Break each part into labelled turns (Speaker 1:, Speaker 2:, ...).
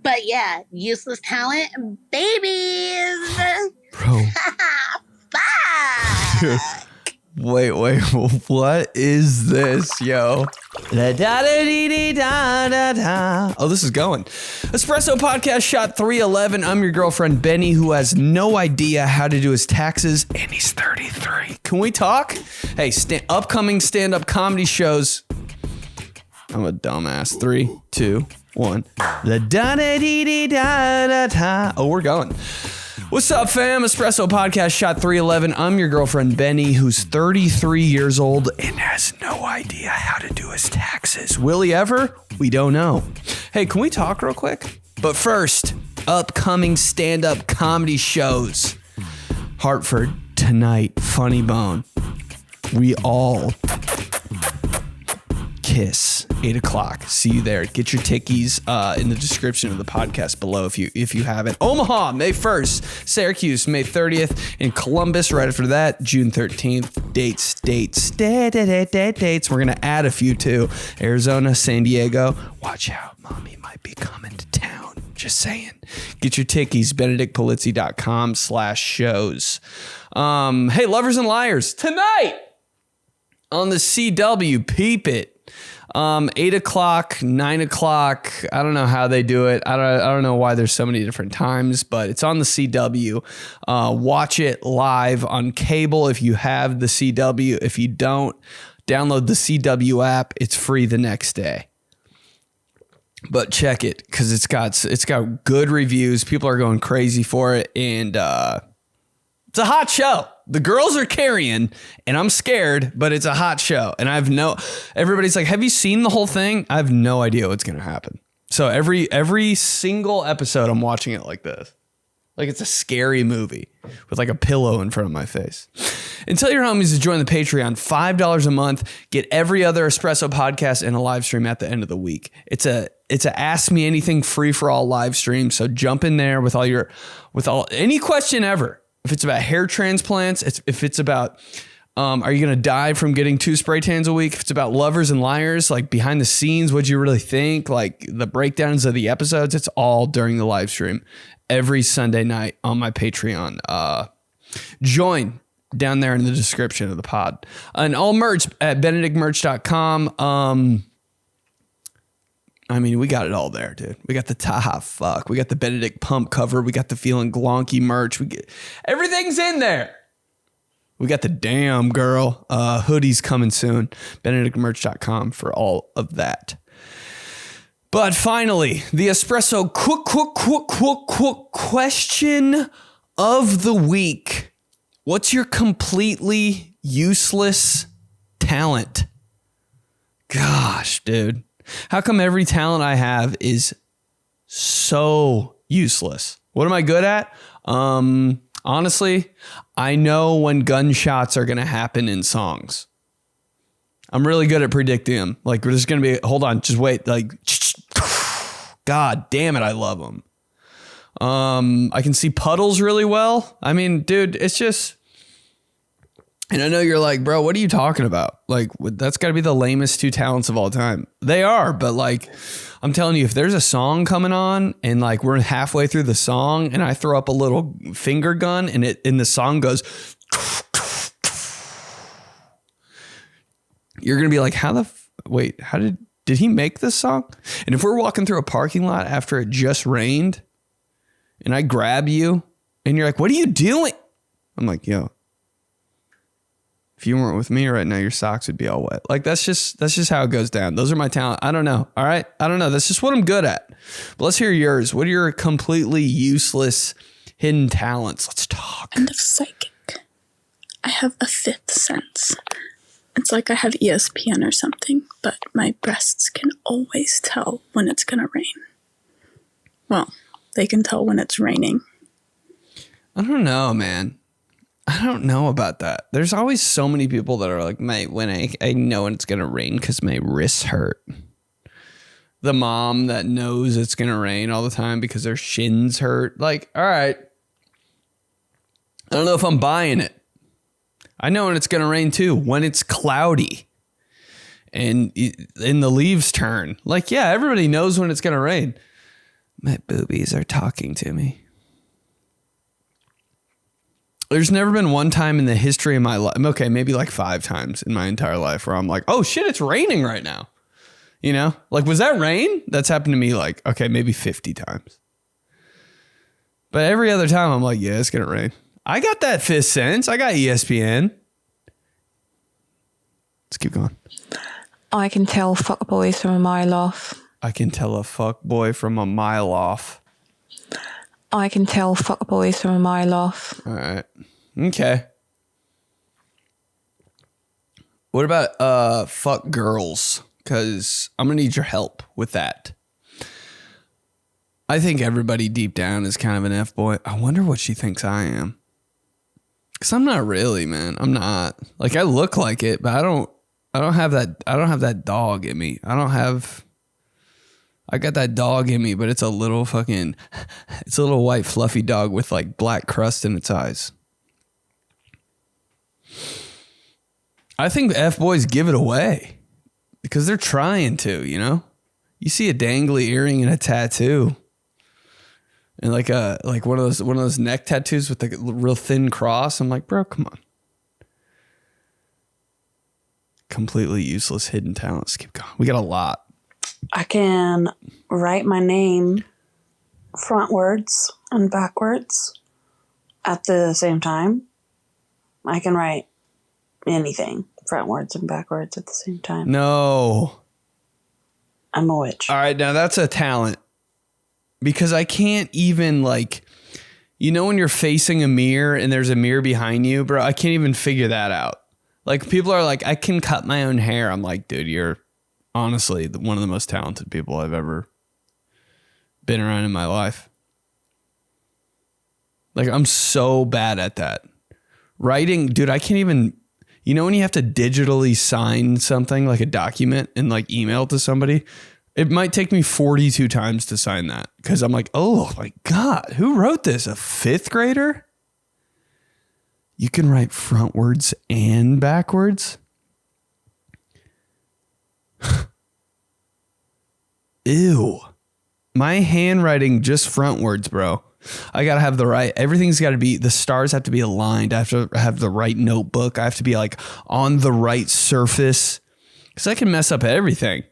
Speaker 1: But yeah, useless talent, babies.
Speaker 2: Bro.
Speaker 1: Fuck.
Speaker 2: Wait, what is this, yo? Oh, this is going. Espresso Podcast Shot 311. I'm your girlfriend, Benny, who has no idea how to do his taxes, and he's 33. Can we talk? Hey, upcoming stand-up comedy shows. I'm a dumbass. 3, 2, 1. Oh, we're going. What's up, fam? Espresso Podcast Shot 311. I'm your girlfriend, Benny, who's 33 years old and has no idea how to do his taxes. Will he ever? We don't know. Hey, can we talk real quick? But first, upcoming stand-up comedy shows. Hartford, tonight, Funny Bone. We all kiss, 8 o'clock. See you there. Get your tickies in the description of the podcast below if you haven't. Omaha, May 1st. Syracuse, May 30th. In Columbus, right after that, June 13th. Dates. We're going to add a few too. Arizona, San Diego. Watch out. Mommy might be coming to town. Just saying. Get your tickies. BenedictPolizzi.com/shows. Hey, Lovers and Liars. Tonight on the CW. Peep it. 8 o'clock, 9 o'clock. I don't know how they do it. I don't know why there's so many different times, but it's on the CW. Watch it live on cable if you have the CW. If you don't, download the CW app. It's free the next day. But check it because it's got good reviews. People are going crazy for it, and it's a hot show. The girls are carrying, and I'm scared, but it's a hot show. And everybody's like, have you seen the whole thing? I have no idea what's going to happen. So every single episode, I'm watching it like this. Like it's a scary movie with like a pillow in front of my face. And tell your homies to join the Patreon. $5 a month. Get every other Espresso podcast and a live stream at the end of the week. It's a Ask Me Anything free for all live stream. So jump in there with any question ever. If it's about hair transplants, if it's about, are you going to die from getting 2 spray tans a week? If it's about Lovers and Liars, like behind the scenes, what'd you really think? Like the breakdowns of the episodes, it's all during the live stream every Sunday night on my Patreon. Join down there in the description of the pod. And all merch at benedictmerch.com. I mean, we got it all there, dude. We got the Taha fuck. We got the Benedict pump cover. We got the Feeling Glonky merch. Everything's in there. We got the Damn Girl hoodies coming soon. BenedictMerch.com for all of that. But finally, the Espresso question of the week. What's your completely useless talent? Gosh, dude. How come every talent I have is so useless? What am I good at? Honestly, I know when gunshots are going to happen in songs. I'm really good at predicting them. Like, there's going to be, hold on, just wait. Like, God damn it, I love them. I can see puddles really well. I mean, dude, it's just... And I know you're like, bro, what are you talking about? Like, that's got to be the lamest 2 talents of all time. They are, but like, I'm telling you, if there's a song coming on and like we're halfway through the song and I throw up a little finger gun and the song goes, you're going to be like, how did he make this song? And if we're walking through a parking lot after it just rained and I grab you and you're like, what are you doing? I'm like, yo. If you weren't with me right now, your socks would be all wet. Like, that's just how it goes down. Those are my talent. I don't know. All right. I don't know. That's just what I'm good at. But let's hear yours. What are your completely useless hidden talents? Let's talk.
Speaker 3: Kind of psychic. I have a 5th sense. It's like I have ESPN or something, but my breasts can always tell when it's going to rain. Well, they can tell when it's raining.
Speaker 2: I don't know, man. I don't know about that. There's always so many people that are like, mate, when I know when it's going to rain because my wrists hurt. The mom that knows it's going to rain all the time because their shins hurt. Like, all right. I don't know if I'm buying it. I know when it's going to rain too, when it's cloudy and the leaves turn. Like, yeah, everybody knows when it's going to rain. My boobies are talking to me. There's never been one time in the history of my life, okay, maybe like 5 times in my entire life where I'm like, oh shit, it's raining right now. You know, like, was that rain? That's happened to me like, okay, maybe 50 times. But every other time I'm like, yeah, it's going to rain. I got that 5th sense. I got ESPN. Let's keep going.
Speaker 4: I can tell fuckboys from a mile off.
Speaker 2: I can tell a fuck boy from a mile off.
Speaker 4: I can tell fuckboys from a mile off.
Speaker 2: All right. Okay. What about fuck girls? Because I'm going to need your help with that. I think everybody deep down is kind of an F-boy. I wonder what she thinks I am. Because I'm not really, man. I'm not. Like, I look like it, but I don't have that dog in me. I got that dog in me, but it's a little white fluffy dog with like black crust in its eyes. I think F-boys give it away because they're trying to, you know? You see a dangly earring and a tattoo and like one of those neck tattoos with like a real thin cross. I'm like, bro, come on. Completely useless hidden talents. Keep going. We got a lot.
Speaker 5: I can write my name frontwards and backwards at the same time. I can write anything frontwards and backwards at the same time.
Speaker 2: No.
Speaker 5: I'm a witch.
Speaker 2: All right, now that's a talent. Because I can't even like, you know when you're facing a mirror and there's a mirror behind you, bro, I can't even figure that out. Like people are like, I can cut my own hair. I'm like, dude, you're honestly one of the most talented people I've ever been around in my life. Like I'm so bad at that. Writing, dude, I can't even, you know when you have to digitally sign something like a document and like email it to somebody? It might take me 42 times to sign that because I'm like, oh my God, who wrote this? A 5th grader? You can write frontwards and backwards? Ew. My handwriting just frontwards, bro. I got to have everything's got to be, the stars have to be aligned. I have to have the right notebook. I have to be like on the right surface because I can mess up everything.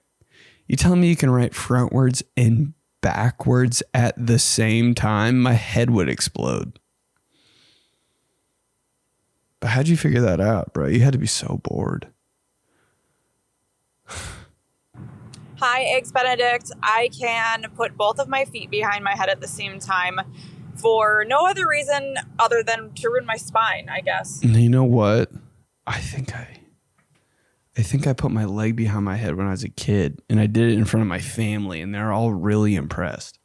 Speaker 2: You telling me you can write frontwards and backwards at the same time? My head would explode. But how'd you figure that out, bro? You had to be so bored.
Speaker 6: Hi, Eggs Benedict. I can put both of my feet behind my head at the same time for no other reason other than to ruin my spine, I guess.
Speaker 2: You know what? I think I put my leg behind my head when I was a kid, and I did it in front of my family, and they're all really impressed.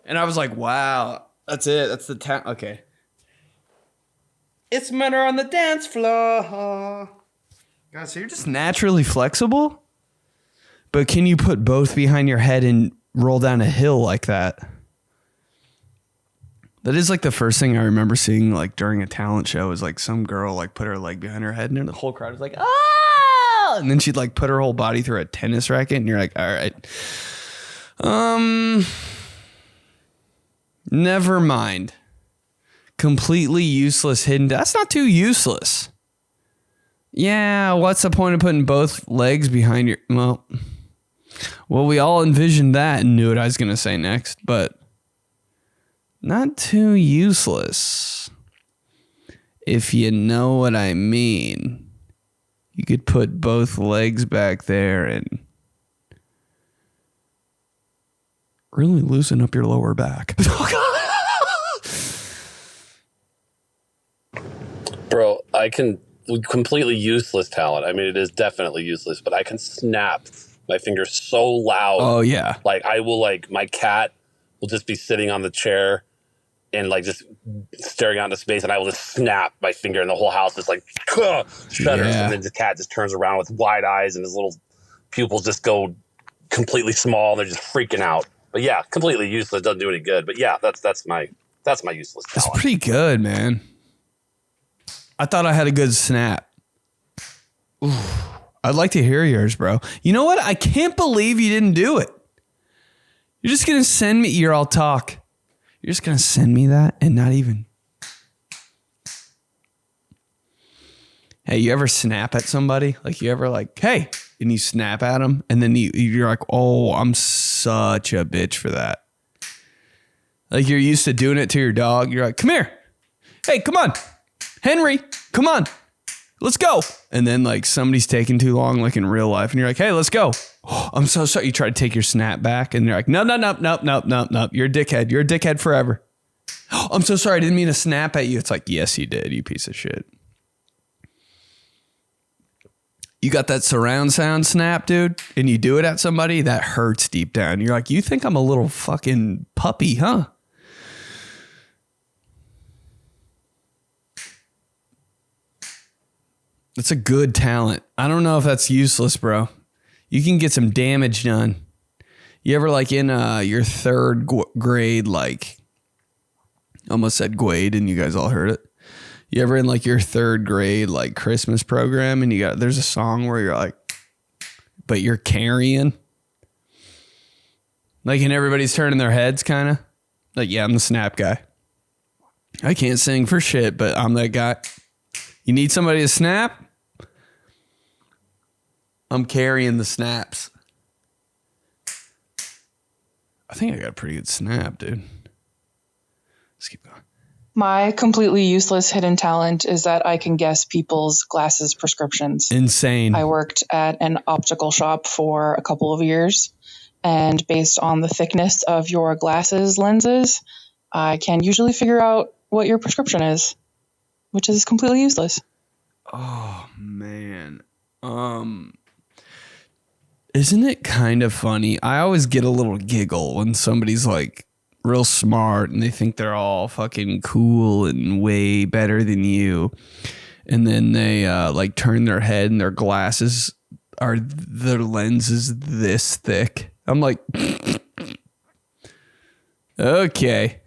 Speaker 2: And I was like, wow, that's it. That's the time. Okay. It's murder on the dance floor. God, so you're just naturally flexible? But can you put both behind your head and roll down a hill like that? That is like the first thing I remember seeing like during a talent show is like some girl like put her leg behind her head and the whole crowd was like, ah! And then she'd like put her whole body through a tennis racket and you're like, all right. Never mind. Completely useless hidden. That's not too useless. Yeah, what's the point of putting both legs behind your... Well, we all envisioned that and knew what I was going to say next, but not too useless. If you know what I mean. You could put both legs back there and really loosen up your lower back.
Speaker 7: Bro, I can completely useless talent. I mean, it is definitely useless, but I can snap my fingers so loud.
Speaker 2: Oh, yeah.
Speaker 7: Like I will my cat will just be sitting on the chair and like just staring out into space and I will just snap my finger and the whole house is like shudders.
Speaker 2: Yeah.
Speaker 7: And then the cat just turns around with wide eyes and his little pupils just go completely small and they're just freaking out. But yeah, completely useless. Doesn't do any good. But yeah, that's my useless talent.
Speaker 2: That's pretty good, man. I thought I had a good snap. Ooh, I'd like to hear yours, bro. You know what? I can't believe you didn't do it. You're just going to send me, you're all talk. You're just going to send me that and not even. Hey, you ever snap at somebody? Like you ever like, hey, and you snap at them and then you're like, oh, I'm such a bitch for that. Like you're used to doing it to your dog. You're like, come here. Hey, come on. Henry, come on. Let's go. And then like somebody's taking too long, like in real life. And you're like, hey, let's go. Oh, I'm so sorry. You try to take your snap back and they're like, no. You're a dickhead. You're a dickhead forever. Oh, I'm so sorry. I didn't mean to snap at you. It's like, yes, you did, you piece of shit. You got that surround sound snap, dude, and you do it at somebody, that hurts deep down. You're like, you think I'm a little fucking puppy, huh? That's a good talent. I don't know if that's useless, bro. You can get some damage done. You ever like in your third grade, like, almost said grade and you guys all heard it. You ever in like your third grade, like Christmas program and there's a song where you're like, but you're carrying. Like, and everybody's turning their heads kind of like, yeah, I'm the snap guy. I can't sing for shit, but I'm that guy. You need somebody to snap? I'm carrying the snaps. I think I got a pretty good snap, dude. Let's keep going.
Speaker 8: My completely useless hidden talent is that I can guess people's glasses prescriptions.
Speaker 2: Insane.
Speaker 8: I worked at an optical shop for a couple of years, and based on the thickness of your glasses lenses, I can usually figure out what your prescription is, which is completely useless.
Speaker 2: Oh, man. Isn't it kind of funny? I always get a little giggle when somebody's like real smart and they think they're all fucking cool and way better than you. And then they like turn their head and their glasses are, their lens is this thick. I'm like, okay.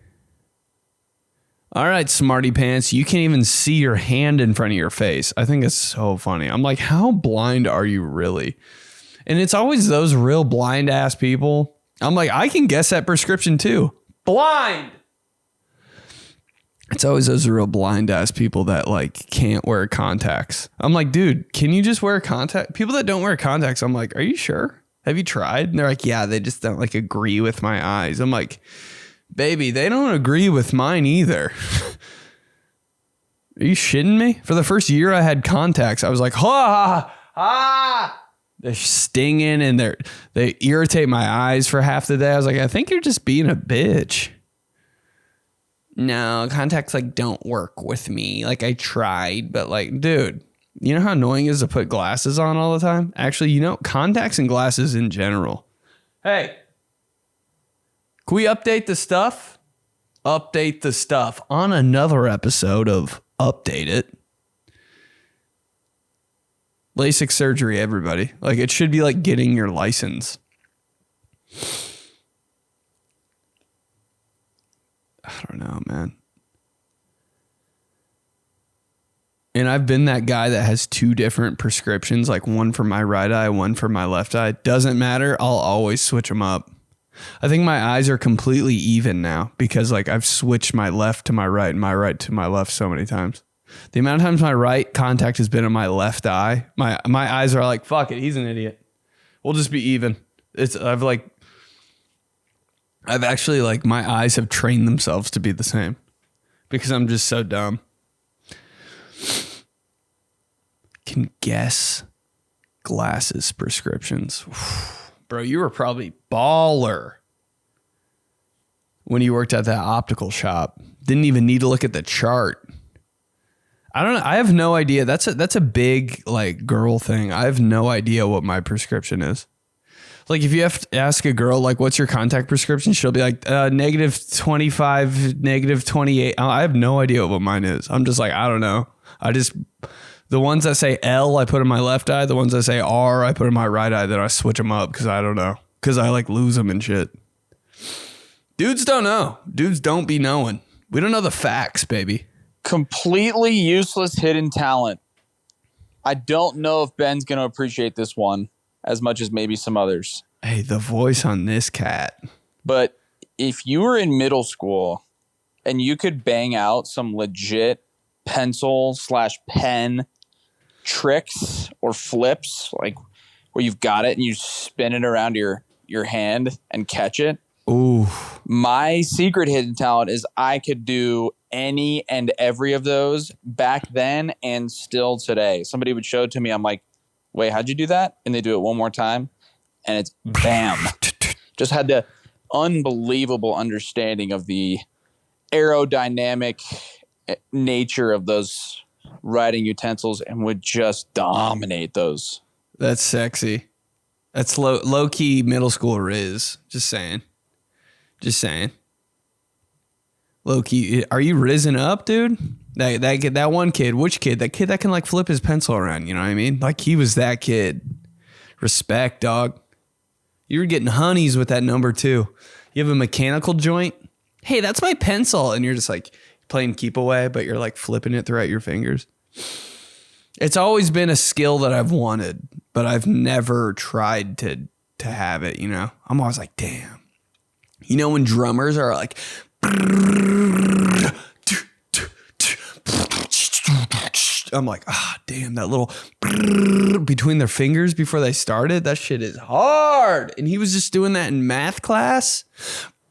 Speaker 2: All right, smarty pants. You can't even see your hand in front of your face. I think it's so funny. I'm like, how blind are you really? And it's always those real blind ass people. I'm like, I can guess that prescription too. Blind. It's always those real blind ass people that like can't wear contacts. I'm like, dude, can you just wear contact? People that don't wear contacts, I'm like, are you sure? Have you tried? And they're like, yeah, they just don't like agree with my eyes. I'm like, baby, they don't agree with mine either. Are you shitting me? For the first year I had contacts, I was like, they're stinging and they irritate my eyes for half the day. I was like, I think you're just being a bitch. No, contacts like don't work with me. Like I tried, but like, dude, you know how annoying it is to put glasses on all the time? Actually, you know, contacts and glasses in general. Hey, can we update the stuff? Update the stuff on another episode of Update It. LASIK surgery, everybody. Like it should be like getting your license. I don't know, man. And I've been that guy that has two different prescriptions, like one for my right eye, one for my left eye. Doesn't matter. I'll always switch them up. I think my eyes are completely even now because like I've switched my left to my right and my right to my left so many times. The amount of times my right contact has been in my left eye, my eyes are like, fuck it, he's an idiot. We'll just be even. I've actually like my eyes have trained themselves to be the same because I'm just so dumb. Can guess glasses prescriptions. Bro, you were probably baller when you worked at that optical shop. Didn't even need to look at the chart. I don't know. I have no idea. That's a big like girl thing. I have no idea what my prescription is. Like if you have to ask a girl, like, what's your contact prescription? She'll be like, -25, -28. I have no idea what mine is. I'm just like, I don't know. The ones that say L, I put in my left eye. The ones that say R, I put in my right eye. Then I switch them up because I don't know. Because I like lose them and shit. Dudes don't know. Dudes don't be knowing. We don't know the facts, baby.
Speaker 9: Completely useless hidden talent. I don't know if Ben's going to appreciate this one as much as maybe some others.
Speaker 2: Hey, the voice on this cat.
Speaker 9: but if you were in middle school and you could bang out some legit pencil/pen tricks or flips, like where you've got it and you spin it around your hand and catch it.
Speaker 2: Ooh.
Speaker 9: My secret hidden talent is I could do any and every of those back then and still today. Somebody would show it to me. I'm like, wait, how'd you do that? And they do it one more time and it's bam. Just had the unbelievable understanding of the aerodynamic nature of those writing utensils and would just dominate those.
Speaker 2: That's sexy. That's low key middle school Riz. Just saying. Low key. Are you risen up, dude? That one kid. Which kid? That kid that can like flip his pencil around. You know what I mean? Like he was that kid. Respect, dog. You were getting honeys with that number two. You have a mechanical joint. Hey, that's my pencil, and you're just like playing keep away, but you're like flipping it throughout your fingers. It's always been a skill that I've wanted, but I've never tried to have it, you know? I'm always like, damn. You know when drummers are like I'm like, damn, that little between their fingers before they started, that shit is hard. And he was just doing that in math class.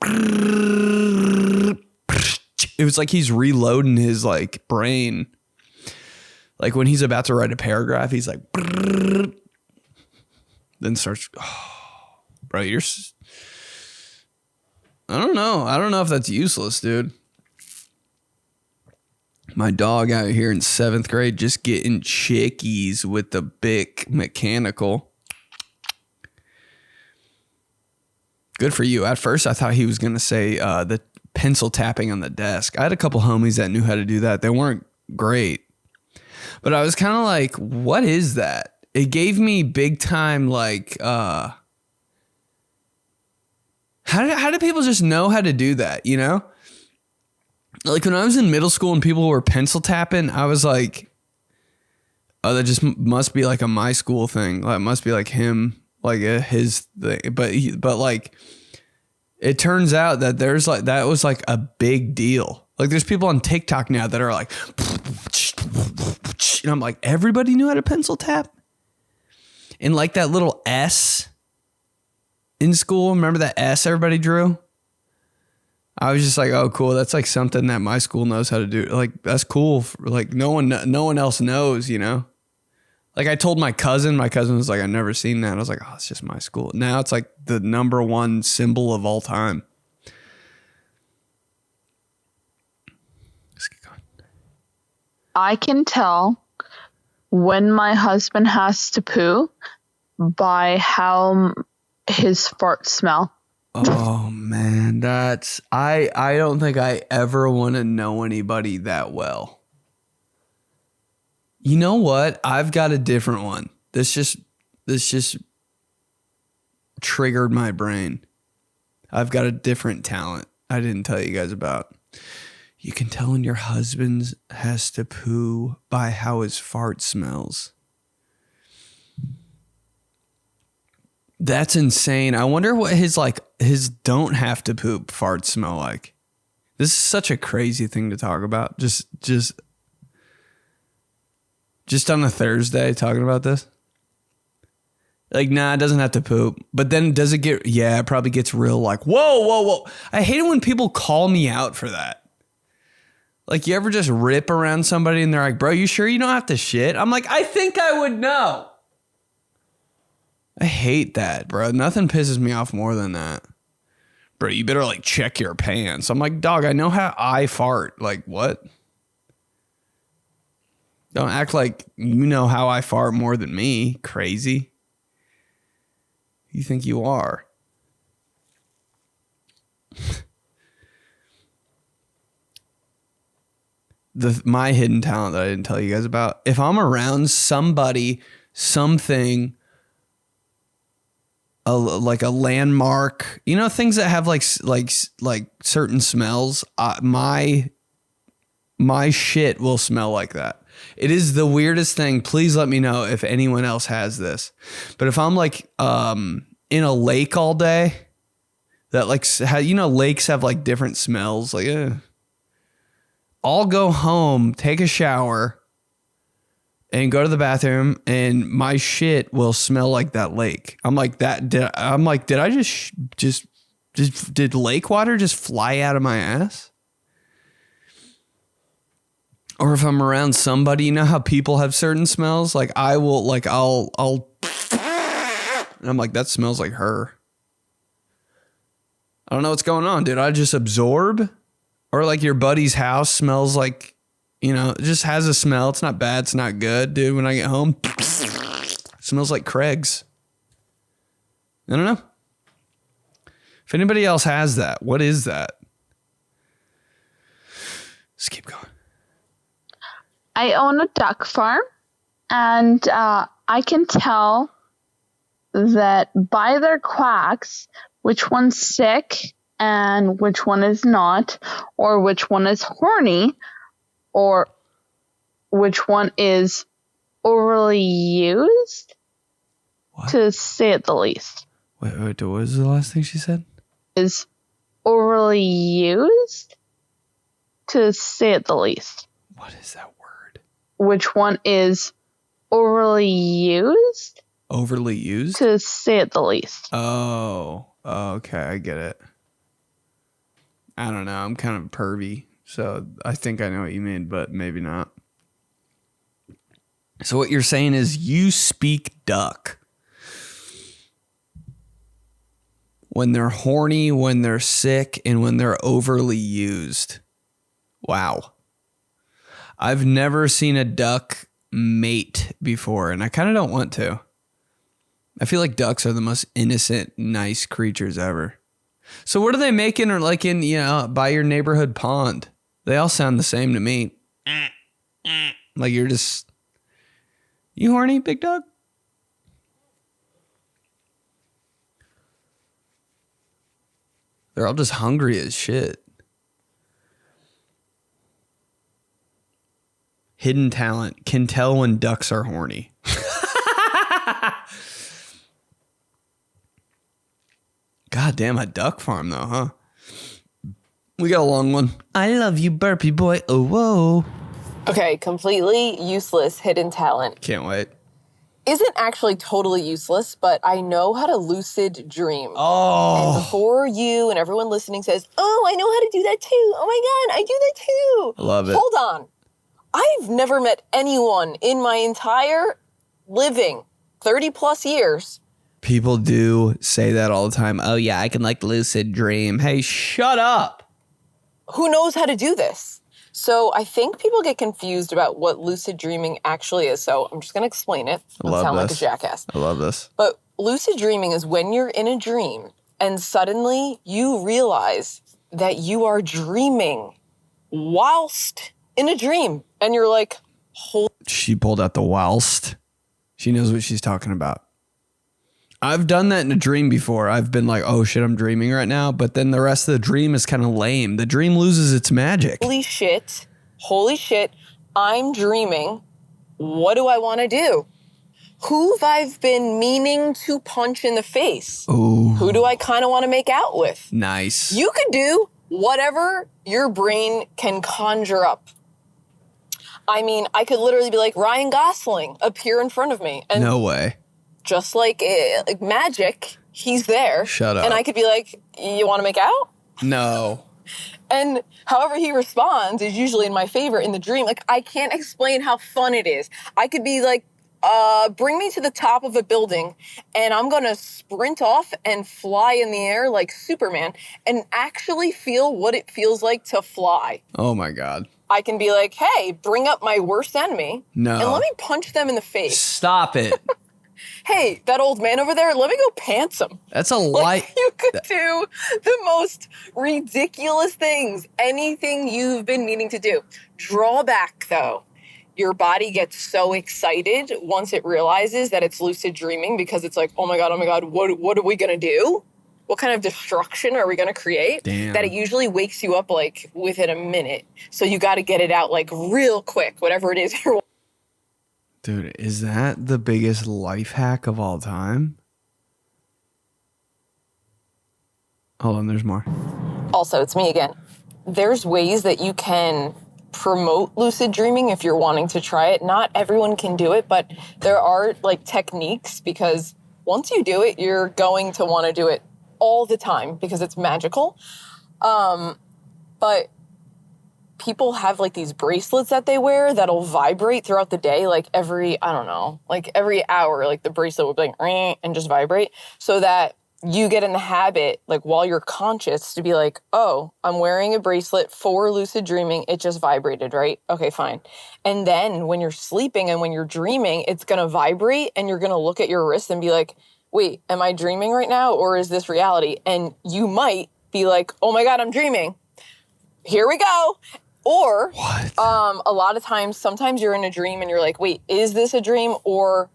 Speaker 2: It was like he's reloading his like brain. Like when he's about to write a paragraph, he's like, then starts, bro, I don't know if that's useless, dude. My dog out here in 7th grade just getting chickies with the Bic mechanical. Good for you. At first, I thought he was going to say the pencil tapping on the desk. I had a couple homies that knew how to do that. They weren't great. But I was kind of like, what is that? It gave me big time like, how do people just know how to do that, you know? Like when I was in middle school and people were pencil tapping, I was like, oh, that just must be like a my school thing. Like, it must be like him, like his thing. But like, it turns out that there's like, that was like a big deal. Like there's people on TikTok now that are like, and I'm like, everybody knew how to pencil tap? And like that little S in school, remember that S everybody drew? I was just like, oh, cool. That's like something that my school knows how to do. Like, that's cool. Like no one else knows, you know? Like I told my cousin was like, I've never seen that. I was like, oh, it's just my school. Now it's like the number one symbol of all time. Let's get going.
Speaker 10: I can tell when my husband has to poo by how his farts smell.
Speaker 2: Oh man, I don't think I ever want to know anybody that well. You know what? I've got a different one. This just triggered my brain. I've got a different talent I didn't tell you guys about. You can tell when your husband has to poo by how his fart smells. That's insane. I wonder what his don't have to poop farts smell like. This is such a crazy thing to talk about. Just on a Thursday talking about this. Like, nah, it doesn't have to poop. But then does it get, yeah, it probably gets real like, whoa. I hate it when people call me out for that. Like, you ever just rip around somebody and they're like, bro, you sure you don't have to shit? I'm like, I think I would know. I hate that, bro. Nothing pisses me off more than that. Bro, you better like check your pants. I'm like, dog, I know how I fart. Like, what? Don't act like you know how I fart more than me, crazy. You think you are. My hidden talent that I didn't tell you guys about. If I'm around somebody, something, like a landmark, you know, things that have like certain smells, my shit will smell like that. It is the weirdest thing. Please let me know if anyone else has this. But if I'm like in a lake all day, that like how lakes have like different smells. Like, I'll go home, take a shower, and go to the bathroom, and my shit will smell like that lake. I'm like that. Did I just did lake water just fly out of my ass? Or if I'm around somebody, you know how people have certain smells? Like I'll and I'm like, that smells like her. I don't know what's going on. Did I just absorb? Or like your buddy's house smells like, it just has a smell. It's not bad. It's not good. Dude, when I get home, it smells like Craig's. I don't know. If anybody else has that, what is that? Let's keep going.
Speaker 10: I own a duck farm, and I can tell that by their quacks which one's sick and which one is not, or which one is horny, or which one is overly used, to say it the least.
Speaker 2: Wait, what was the last thing she said?
Speaker 10: Is overly used, to say it the least.
Speaker 2: What is that word?
Speaker 10: Which one is overly used?
Speaker 2: Overly used?
Speaker 10: To say it the least.
Speaker 2: Oh, okay. I get it. I don't know. I'm kind of pervy, so I think I know what you mean, but maybe not. So what you're saying is you speak duck. When they're horny, when they're sick, and when they're overly used. Wow. I've never seen a duck mate before, and I kind of don't want to. I feel like ducks are the most innocent, nice creatures ever. So what are they making, or like in, by your neighborhood pond? They all sound the same to me. Like you horny, big dog? They're all just hungry as shit. Hidden talent, can tell when ducks are horny. God damn, a duck farm though, huh? We got a long one. I love you, burpee boy. Oh, whoa.
Speaker 11: Okay, completely useless hidden talent.
Speaker 2: Can't wait.
Speaker 11: Isn't actually totally useless, but I know how to lucid dream.
Speaker 2: Oh.
Speaker 11: And before you and everyone listening says, oh, I know how to do that too. Oh my God, I do that too.
Speaker 2: I love it.
Speaker 11: Hold on. I've never met anyone in my entire living 30 plus years.
Speaker 2: People do say that all the time. Oh yeah, I can like lucid dream. Hey, shut up.
Speaker 11: Who knows how to do this? So I think people get confused about what lucid dreaming actually is. So I'm just going to explain it.
Speaker 2: I love
Speaker 11: sound
Speaker 2: this.
Speaker 11: like a jackass.
Speaker 2: I love this.
Speaker 11: But lucid dreaming is when you're in a dream and suddenly you realize that you are dreaming whilst in a dream. And you're like,
Speaker 2: She pulled out the whilst. She knows what she's talking about. I've done that in a dream before. I've been like, oh shit, I'm dreaming right now. But then the rest of the dream is kind of lame. The dream loses its magic.
Speaker 11: holy shit, I'm dreaming. What do I want to do? Who've I've been meaning to punch in the face?
Speaker 2: Ooh.
Speaker 11: Who do I kind of want to make out with?
Speaker 2: Nice.
Speaker 11: You could do whatever your brain can conjure up. I mean, I could literally be like, Ryan Gosling, appear in front of me. And
Speaker 2: no way.
Speaker 11: just like magic, he's there.
Speaker 2: Shut up.
Speaker 11: And I could be like, you want to make out?
Speaker 2: No.
Speaker 11: And however he responds is usually in my favor in the dream. Like, I can't explain how fun it is. I could be like, bring me to the top of a building and I'm going to sprint off and fly in the air like Superman and actually feel what it feels like to fly.
Speaker 2: Oh my God.
Speaker 11: I can be like, hey, bring up my worst enemy.
Speaker 2: No.
Speaker 11: And let me punch them in the face.
Speaker 2: Stop it.
Speaker 11: Hey, that old man over there, let me go pants him.
Speaker 2: That's a lie.
Speaker 11: You could do the most ridiculous things, anything you've been meaning to do. Drawback, though. Your body gets so excited once it realizes that it's lucid dreaming because it's like, oh my God, what are we going to do? What kind of destruction are we going to create?
Speaker 2: Damn.
Speaker 11: That it usually wakes you up like within a minute. So you got to get it out like real quick, whatever it is you're.
Speaker 2: Dude, is that the biggest life hack of all time? Hold on, there's more.
Speaker 11: Also, it's me again. There's ways that you can promote lucid dreaming if you're wanting to try it. Not everyone can do it, but there are like techniques, because once you do it, you're going to want to do it all the time because it's magical. But people have like these bracelets that they wear that'll vibrate throughout the day, like every hour, like the bracelet would be like, "Ring," and just vibrate, so that you get in the habit, like while you're conscious, to be like, oh, I'm wearing a bracelet for lucid dreaming. It just vibrated, right? Okay, fine. And then when you're sleeping and when you're dreaming, it's going to vibrate and you're going to look at your wrist and be like, wait, am I dreaming right now or is this reality? And you might be like, oh my God, I'm dreaming. Here we go. Or a lot of times, sometimes you're in a dream and you're like, wait, is this a dream or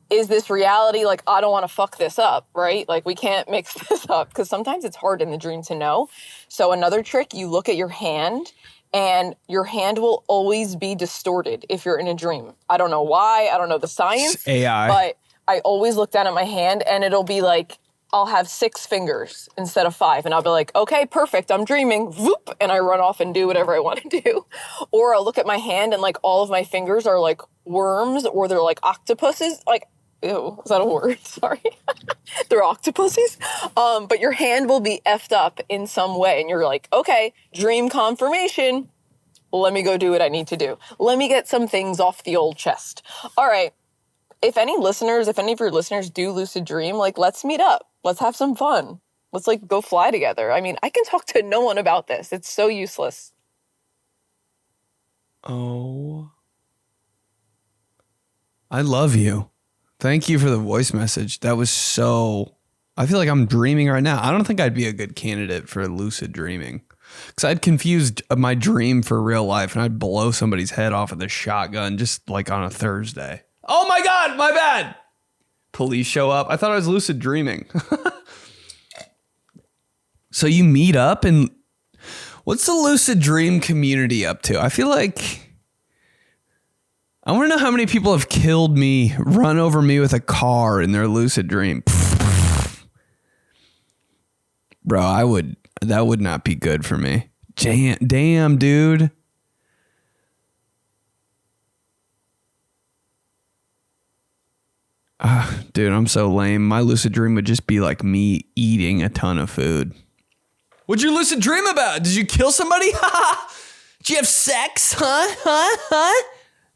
Speaker 11: is this reality? Like, I don't want to fuck this up, right? Like, we can't mix this up because sometimes it's hard in the dream to know. So another trick, you look at your hand and your hand will always be distorted if you're in a dream. I don't know why. I don't know the science.
Speaker 2: It's AI.
Speaker 11: But I always look down at my hand and it'll be like, I'll have 6 fingers instead of 5. And I'll be like, okay, perfect. I'm dreaming. Whoop. And I run off and do whatever I want to do. Or I'll look at my hand and like all of my fingers are like worms or they're like octopuses. Like, ew, is that a word? Sorry. They're octopuses. But your hand will be effed up in some way. And you're like, okay, dream confirmation. Let me go do what I need to do. Let me get some things off the old chest. All right. If any of your listeners do lucid dream, like, let's meet up. Let's have some fun. Let's like go fly together. I mean, I can talk to no one about this. It's so useless.
Speaker 2: Oh. I love you. Thank you for the voice message. That was so... I feel like I'm dreaming right now. I don't think I'd be a good candidate for lucid dreaming. Because I'd confused my dream for real life and I'd blow somebody's head off with a shotgun just like on a Thursday. Oh my God, my bad. Police show up. I thought I was lucid dreaming. So you meet up and what's the lucid dream community up to? I feel like I want to know how many people have killed me, run over me with a car in their lucid dream. Bro, that would not be good for me. Damn, dude. Dude, I'm so lame. My lucid dream would just be like me eating a ton of food. What'd you lucid dream about? Did you kill somebody? Did you have sex? Huh?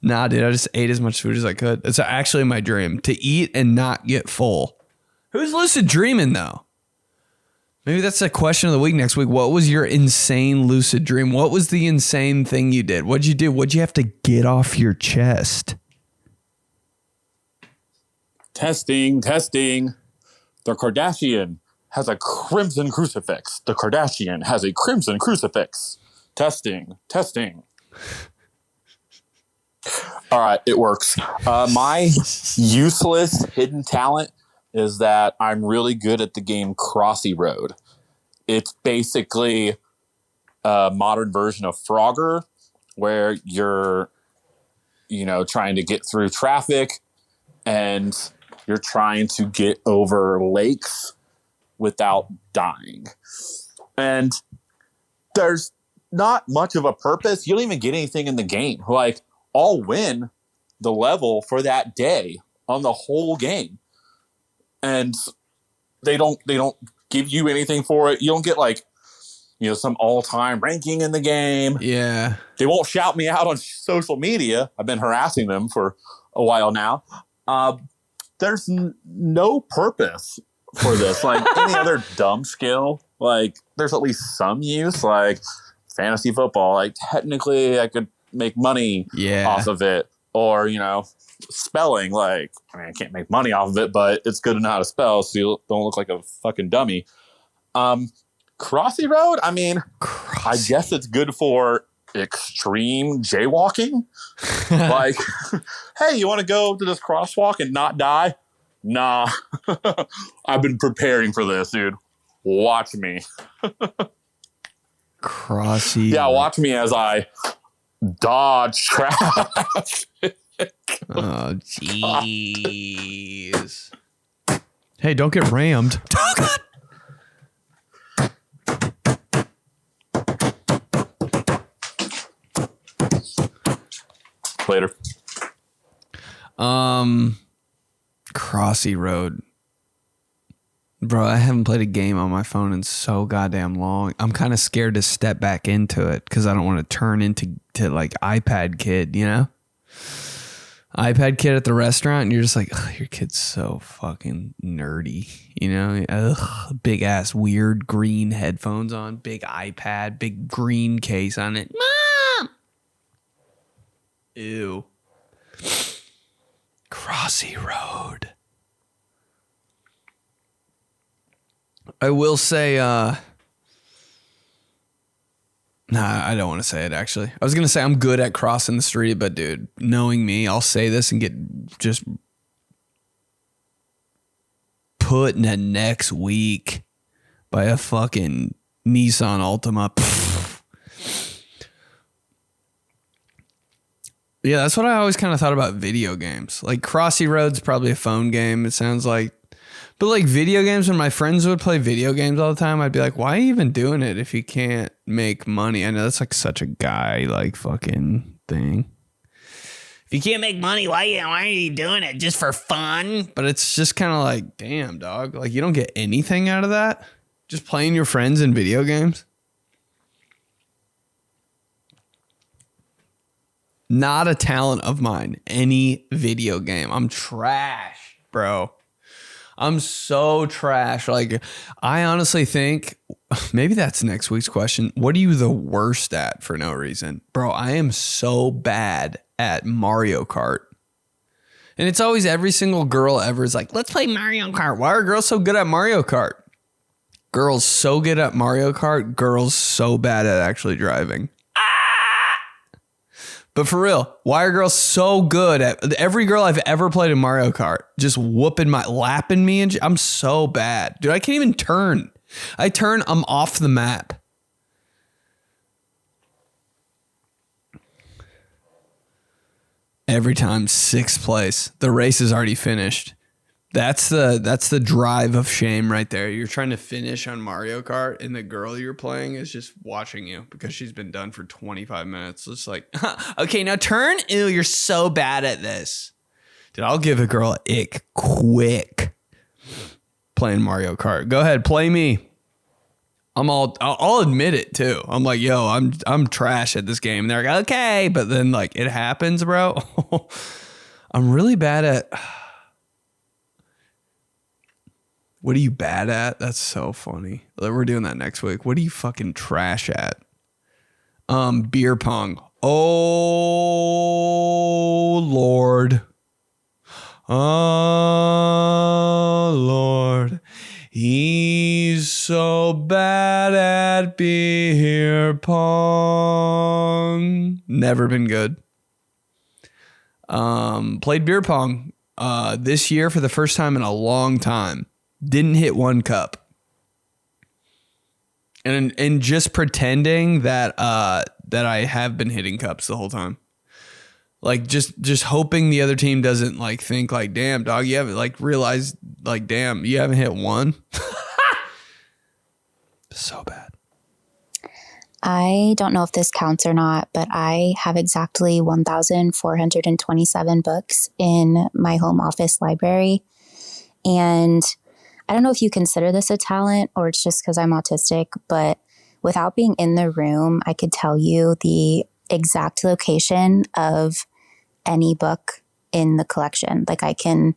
Speaker 2: Nah, dude, I just ate as much food as I could. It's actually my dream, to eat and not get full. Who's lucid dreaming, though? Maybe that's a question of the week next week. What was your insane lucid dream? What was the insane thing you did? What'd you do? What'd you have to get off your chest?
Speaker 12: Testing. The Kardashian has a crimson crucifix. The Kardashian has a crimson crucifix. Testing. All right, it works. My useless hidden talent is that I'm really good at the game Crossy Road. It's basically a modern version of Frogger, where you're, trying to get through traffic and you're trying to get over lakes without dying. And there's not much of a purpose. You don't even get anything in the game. Like, I'll win the level for that day on the whole game. And they don't give you anything for it. You don't get some all-time ranking in the game.
Speaker 2: Yeah.
Speaker 12: They won't shout me out on social media. I've been harassing them for a while now. There's no purpose for this. Like any other dumb skill, like there's at least some use, like fantasy football. Like technically I could make money off of it. Or, spelling, I can't make money off of it, but it's good to know how to spell so you don't look like a fucking dummy. Crossy Road, I guess it's good for extreme jaywalking. Like, hey, you want to go to this crosswalk and not die? Nah. I've been preparing for this, dude. Watch me.
Speaker 2: Crossy.
Speaker 12: Yeah, watch me as I dodge traffic.
Speaker 2: Oh, jeez. Hey, don't get rammed.
Speaker 12: Later.
Speaker 2: Crossy Road. Bro, I haven't played a game on my phone in so goddamn long. I'm kind of scared to step back into it because I don't want to turn into like iPad kid, you know? iPad kid at the restaurant, and you're just like, ugh, your kid's so fucking nerdy, you know? Ugh, big ass weird green headphones on, big iPad, big green case on it. Mom! Ew. Crossy Road. I will say, nah, I don't want to say it, actually. I was going to say I'm good at crossing the street, but dude, knowing me, I'll say this and get just put in the next week by a fucking Nissan Altima. Pfft. Yeah, that's what I always kind of thought about video games. Like Crossy Road's probably a phone game, it sounds like. But like video games, when my friends would play video games all the time, I'd be like, why are you even doing it if you can't make money? I know that's like such a guy like fucking thing. If you can't make money, why are you doing it? Just for fun? But it's just kind of like, damn, dog. Like you don't get anything out of that? Just playing your friends in video games? Not a talent of mine. Any video game. I'm trash, bro. I'm so trash. Like, I honestly think maybe that's next week's question. What are you the worst at for no reason? Bro, I am so bad at Mario Kart. And it's always every single girl ever is like, let's play Mario Kart. Why are girls so good at Mario Kart? Girls so good at Mario Kart. Girls so bad at actually driving. But for real, why are girls so good at every girl I've ever played in Mario Kart just lapping me and I'm so bad. Dude, I can't even turn. I'm off the map. Every time, 6th place. The race is already finished. That's the drive of shame right there. You're trying to finish on Mario Kart and the girl you're playing is just watching you because she's been done for 25 minutes. It's like, okay, now turn. Ew, you're so bad at this. Dude, I'll give a girl an ick quick playing Mario Kart. Go ahead, play me. I'll admit it too. I'm like, yo, I'm trash at this game. And they're like, okay, but then like it happens, bro. I'm really bad at. What are you bad at? That's so funny. We're doing that next week. What are you fucking trash at? Beer pong. Oh Lord. Oh Lord. He's so bad at beer pong. Never been good. Played beer pong this year for the first time in a long time. Didn't hit one cup. And just pretending that that I have been hitting cups the whole time. Like just hoping the other team doesn't like think like, damn, dog, you haven't like realized like, damn, you haven't hit one. So bad.
Speaker 13: I don't know if this counts or not, but I have exactly 1,427 books in my home office library. And I don't know if you consider this a talent or it's just because I'm autistic, but without being in the room, I could tell you the exact location of any book in the collection. Like I can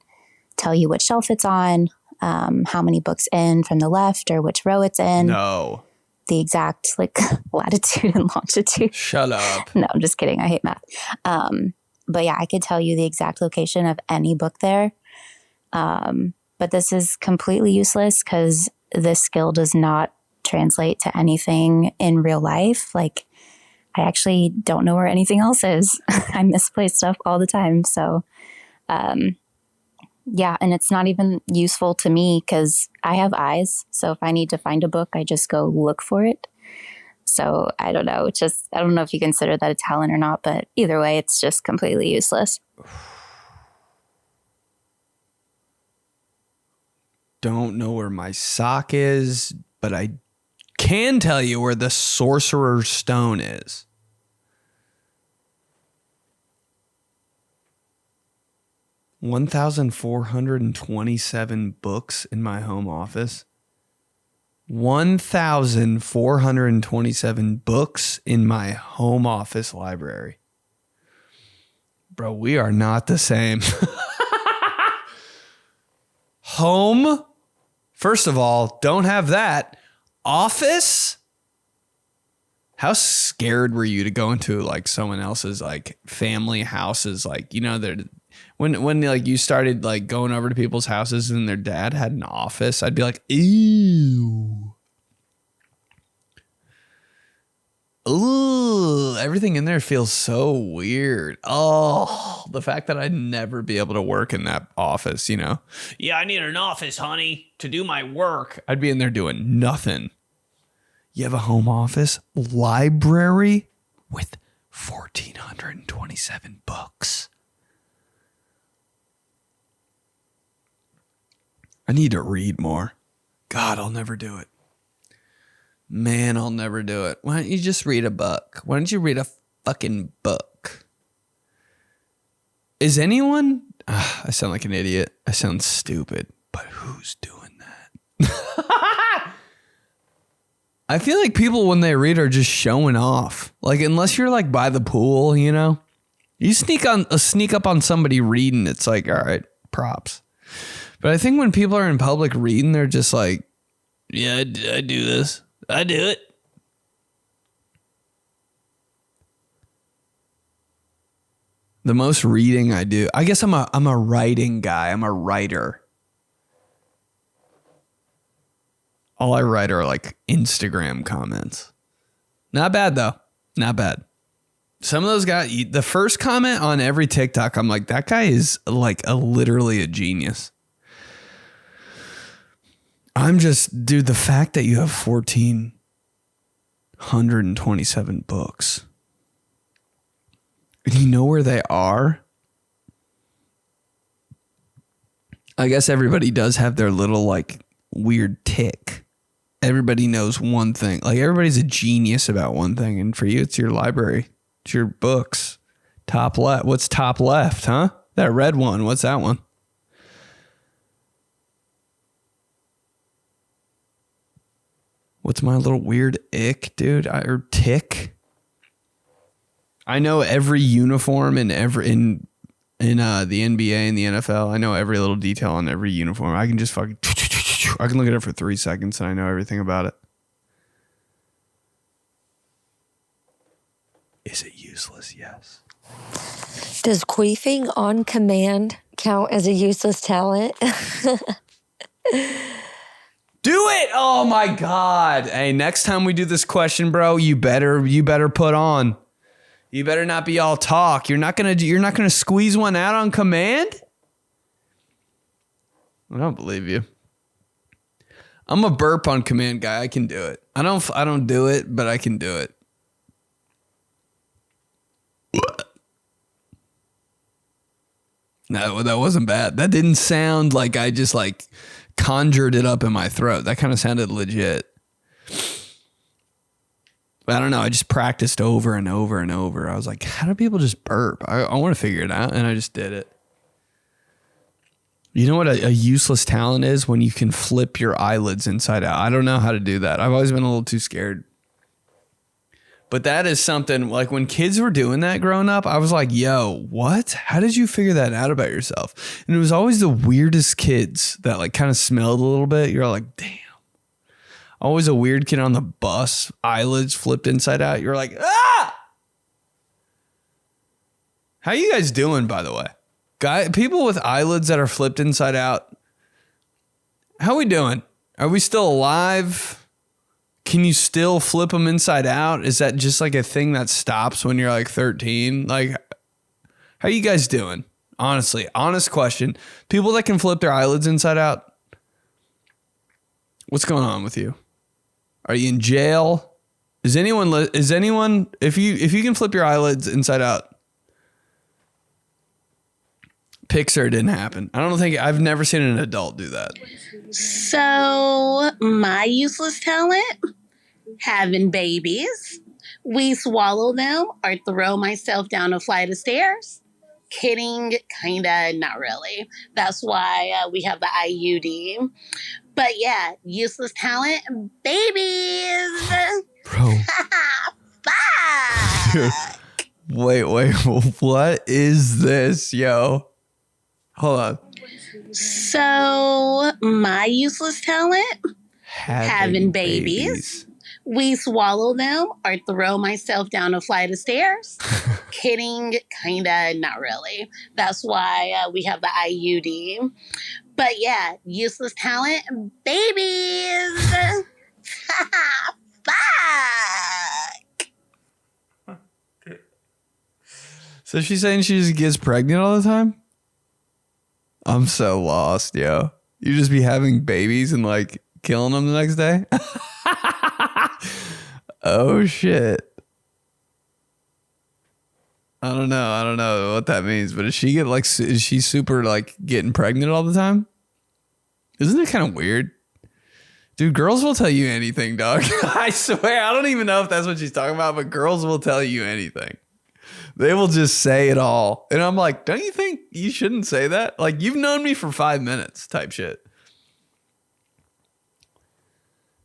Speaker 13: tell you which shelf it's on, how many books in from the left or which row it's in.
Speaker 2: No.
Speaker 13: The exact like latitude and longitude.
Speaker 2: Shut up.
Speaker 13: No, I'm just kidding. I hate math. But yeah, I could tell you the exact location of any book there. But this is completely useless because this skill does not translate to anything in real life. Like, I actually don't know where anything else is. I misplace stuff all the time. So, yeah, and it's not even useful to me because I have eyes. So if I need to find a book, I just go look for it. So I don't know. It's just, I don't know if you consider that a talent or not, but either way, it's just completely useless.
Speaker 2: Don't know where my sock is, but I can tell you where the Sorcerer's Stone is. 1,427 books in my home office. 1,427 books in my home office library. Bro, we are not the same. Home, first of all, don't have that. Office? How scared were you to go into like someone else's like family houses? Like, you know, when like you started like going over to people's houses and their dad had an office, I'd be like, ew. Ooh, everything in there feels so weird. Oh, the fact that I'd never be able to work in that office, you know? Yeah, I need an office, honey, to do my work. I'd be in there doing nothing. You have a home office library with 1,427 books. I need to read more. God, I'll never do it. Man, I'll never do it. Why don't you just read a book? Why don't you read a fucking book? Is anyone... I sound like an idiot. I sound stupid. But who's doing that? I feel like people, when they read, are just showing off. Like, unless you're like by the pool, you know? You sneak up on somebody reading, it's like, all right, props. But I think when people are in public reading, they're just like, yeah, I do this. I do it. The most reading I do, I guess I'm a writing guy. I'm a writer. All I write are like Instagram comments. Not bad though. Not bad. Some of those guys, the first comment on every TikTok, I'm like, that guy is like literally a genius. I'm just, dude, the fact that you have 1,427 books and you know where they are. I guess everybody does have their little like weird tick. Everybody knows one thing. Like everybody's a genius about one thing. And for you, it's your library. It's your books. Top left. What's top left, huh? That red one. What's that one? What's my little weird ick, dude? Or tick? I know every uniform in the NBA and the NFL. I know every little detail on every uniform. I can just fucking... I can look at it for 3 seconds and I know everything about it. Is it useless? Yes.
Speaker 14: Does queefing on command count as a useless talent?
Speaker 2: Do it! Oh my God. Hey, next time we do this question, bro, you better put on. You better not be all talk. You're not gonna squeeze one out on command? I don't believe you. I'm a burp on command guy. I can do it. I don't do it, but I can do it. No, that wasn't bad. That didn't sound like I just like conjured it up in my throat. That kind of sounded legit. But I don't know. I just practiced over and over and over. I was like, how do people just burp? I want to figure it out. And I just did it. You know what a useless talent is? When you can flip your eyelids inside out. I don't know how to do that. I've always been a little too scared. But that is something, like when kids were doing that growing up, I was like, yo, what? How did you figure that out about yourself? And it was always the weirdest kids that like kind of smelled a little bit. You're like, damn. Always a weird kid on the bus, eyelids flipped inside out. You're like, ah! How you guys doing, by the way? People with eyelids that are flipped inside out, how we doing? Are we still alive? Can you still flip them inside out? Is that just like a thing that stops when you're like 13? Like, how you guys doing? Honestly, honest question. People that can flip their eyelids inside out, what's going on with you? Are you in jail? Is anyone, if you can flip your eyelids inside out, Pixar didn't happen. I've never seen an adult do that.
Speaker 1: So, my useless talent? Having babies. We swallow them or throw myself down a flight of stairs. Kidding, kinda, not really. That's why we have the IUD. But yeah, useless talent, babies.
Speaker 2: Bro. Dude, wait, what is this, yo? Hold on.
Speaker 1: So, my useless talent? Having babies. We swallow them or throw myself down a flight of stairs. Kidding, kinda, not really. That's why we have the IUD. But yeah, useless talent, babies. Fuck.
Speaker 2: So she's saying she just gets pregnant all the time? I'm so lost, yo. You just be having babies and like killing them the next day? Oh shit. I don't know what that means, but is she super like getting pregnant all the time? Isn't it kind of weird? Dude, girls will tell you anything, dog. I swear, I don't even know if that's what she's talking about, but girls will tell you anything. They will just say it all. And I'm like, don't you think you shouldn't say that? Like, you've known me for 5 minutes type shit.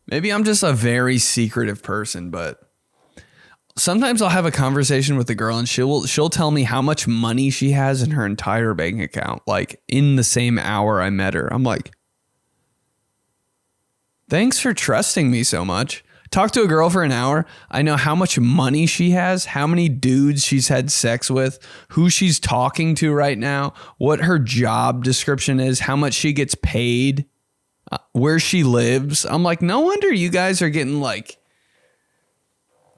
Speaker 2: Maybe I'm just a very secretive person, but sometimes I'll have a conversation with a girl and she'll tell me how much money she has in her entire bank account, like in the same hour I met her. I'm like, thanks for trusting me so much. Talk to a girl for an hour. I know how much money she has, how many dudes she's had sex with, who she's talking to right now, what her job description is, how much she gets paid, where she lives. I'm like, no wonder you guys are getting like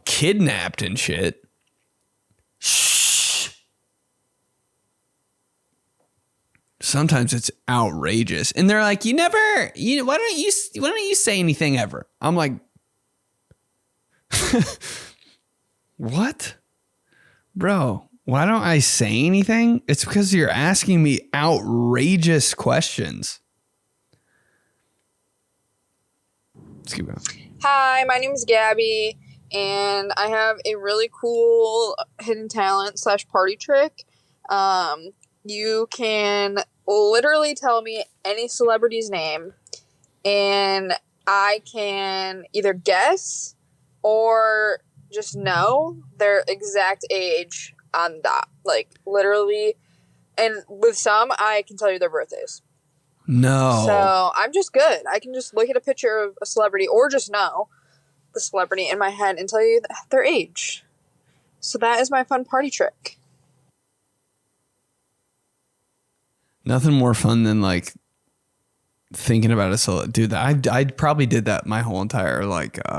Speaker 2: kidnapped and shit. Shh. Sometimes it's outrageous. And they're like, why don't you say anything ever? I'm like, what? Bro, why don't I say anything? It's because you're asking me outrageous questions. Let's keep going.
Speaker 15: Hi, my name is Gabby, and I have a really cool hidden talent / party trick. You can literally tell me any celebrity's name, and I can either guess or just know their exact age on that. Like, literally. And with some, I can tell you their birthdays.
Speaker 2: No.
Speaker 15: So I'm just good. I can just look at a picture of a celebrity or just know the celebrity in my head and tell you their age. So that is my fun party trick.
Speaker 2: Nothing more fun than like thinking about it. Dude, I probably did that my whole entire